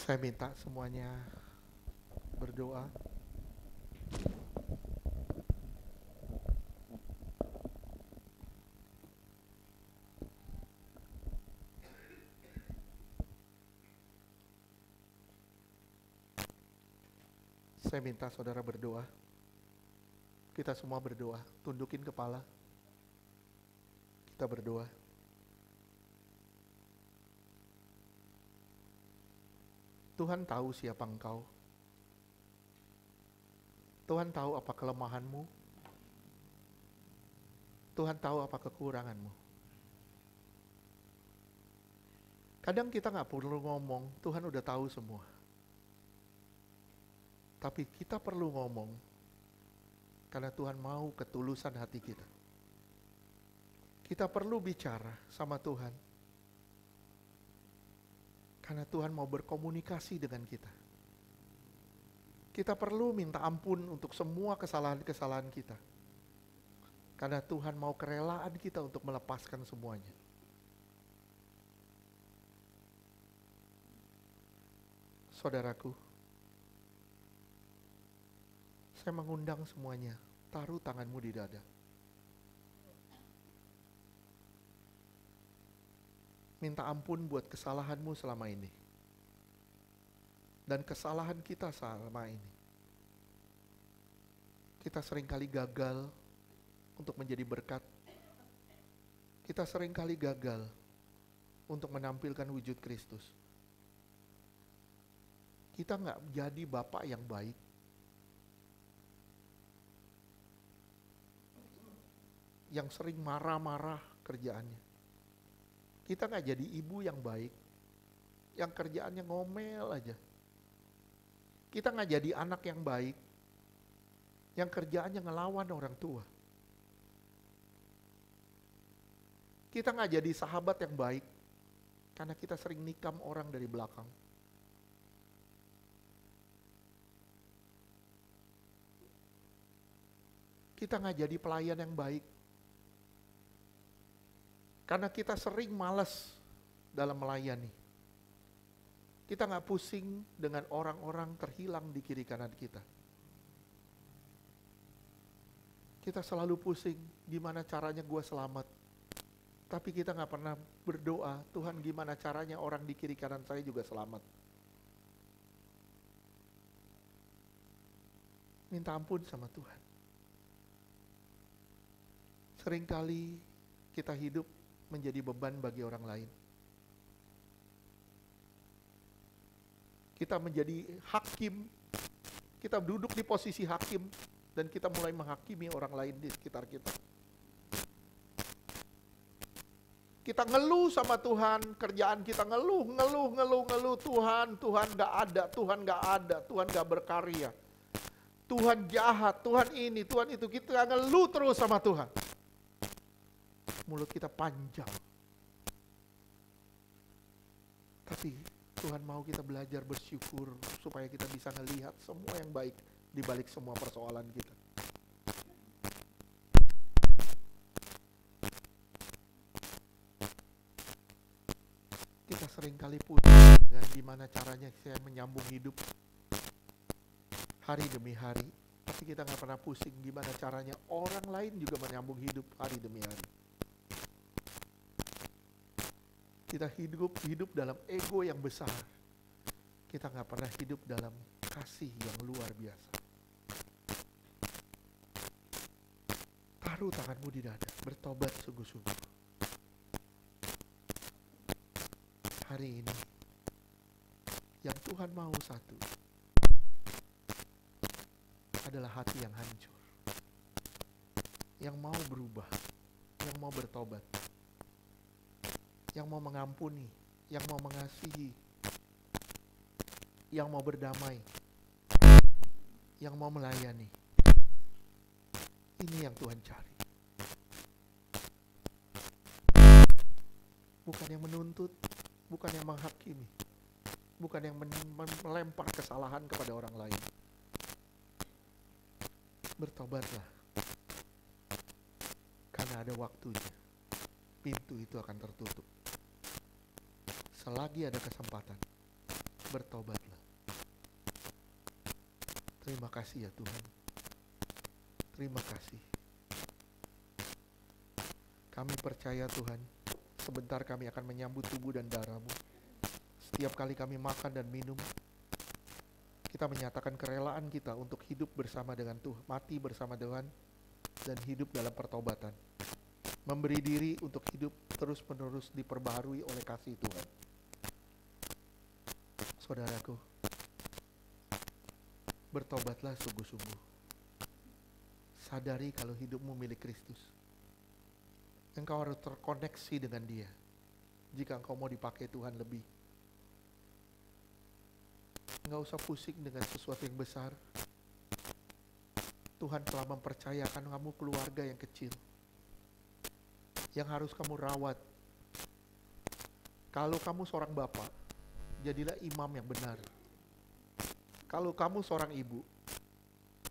Saya minta semuanya berdoa. Saya minta saudara berdoa. Kita semua berdoa, tundukin kepala. Kita berdoa. Tuhan tahu siapa engkau. Tuhan tahu apa kelemahanmu. Tuhan tahu apa kekuranganmu. Kadang kita gak perlu ngomong, Tuhan udah tahu semua. Tapi kita perlu ngomong, karena Tuhan mau ketulusan hati kita. Kita perlu bicara sama Tuhan, karena Tuhan mau berkomunikasi dengan kita. Kita perlu minta ampun untuk semua kesalahan-kesalahan kita. Karena Tuhan mau kerelaan kita untuk melepaskan semuanya. Saudaraku, saya mengundang semuanya, taruh tanganmu di dada. Minta ampun buat kesalahanmu selama ini. Dan kesalahan kita selama ini. Kita seringkali gagal untuk menjadi berkat. Kita seringkali gagal untuk menampilkan wujud Kristus. Kita gak jadi bapak yang baik. Yang sering marah-marah kerjaannya. Kita gak jadi ibu yang baik, yang kerjaannya ngomel aja. Kita gak jadi anak yang baik, yang kerjaannya ngelawan orang tua. Kita gak jadi sahabat yang baik, karena kita sering nikam orang dari belakang. Kita gak jadi pelayan yang baik, karena kita sering malas dalam melayani. Kita gak pusing dengan orang-orang terhilang di kiri kanan kita. Kita selalu pusing, gimana caranya gue selamat. Tapi kita gak pernah berdoa, Tuhan gimana caranya orang di kiri kanan saya juga selamat. Minta ampun sama Tuhan. Seringkali kita hidup menjadi beban bagi orang lain. Kita menjadi hakim, Kita duduk di posisi hakim dan kita mulai menghakimi orang lain di sekitar kita. Kita ngeluh sama Tuhan, kerjaan kita ngeluh, Tuhan gak ada, Tuhan gak berkarya. Tuhan jahat, Tuhan ini, Tuhan itu. Kita ngeluh terus sama Tuhan. Mulut kita panjang. Tapi Tuhan mau kita belajar bersyukur supaya kita bisa melihat semua yang baik di balik semua persoalan kita. Kita seringkali pusing dengan gimana caranya saya menyambung hidup hari demi hari. Tapi kita gak pernah pusing gimana caranya orang lain juga menyambung hidup hari demi hari. Kita hidup dalam ego yang besar. Kita gak pernah hidup dalam kasih yang luar biasa. Taruh tanganmu di dada, bertobat sungguh-sungguh. Hari ini, yang Tuhan mau satu, adalah hati yang hancur. Yang mau berubah, yang mau bertobat. Yang mau mengampuni, yang mau mengasihi, yang mau berdamai, yang mau melayani. Ini yang Tuhan cari. Bukan yang menuntut, bukan yang menghakimi, bukan yang melempar kesalahan kepada orang lain. Bertobatlah, karena ada waktunya. Pintu itu akan tertutup. Selagi ada kesempatan, bertobatlah. Terima kasih ya Tuhan. Terima kasih. Kami percaya Tuhan, sebentar kami akan menyambut tubuh dan darah-Mu. Setiap kali kami makan dan minum, kita menyatakan kerelaan kita untuk hidup bersama dengan Tuhan, mati bersama Tuhan, dan hidup dalam pertobatan. Memberi diri untuk hidup terus-menerus diperbaharui oleh kasih Tuhan. Saudaraku, bertobatlah sungguh-sungguh. Sadari kalau hidupmu milik Kristus. Engkau harus terkoneksi dengan Dia. Jika engkau mau dipakai Tuhan lebih. Enggak usah pusing dengan sesuatu yang besar. Tuhan telah mempercayakan kamu keluarga yang kecil. Yang harus kamu rawat. Kalau kamu seorang bapak, jadilah imam yang benar. Kalau kamu seorang ibu,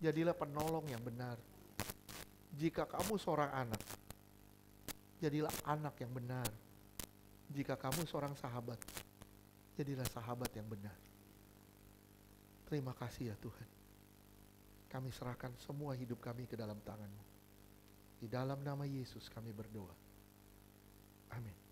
jadilah penolong yang benar. Jika kamu seorang anak, jadilah anak yang benar. Jika kamu seorang sahabat, jadilah sahabat yang benar. Terima kasih ya Tuhan. Kami serahkan semua hidup kami ke dalam tangan-Mu. Di dalam nama Yesus kami berdoa. Amin.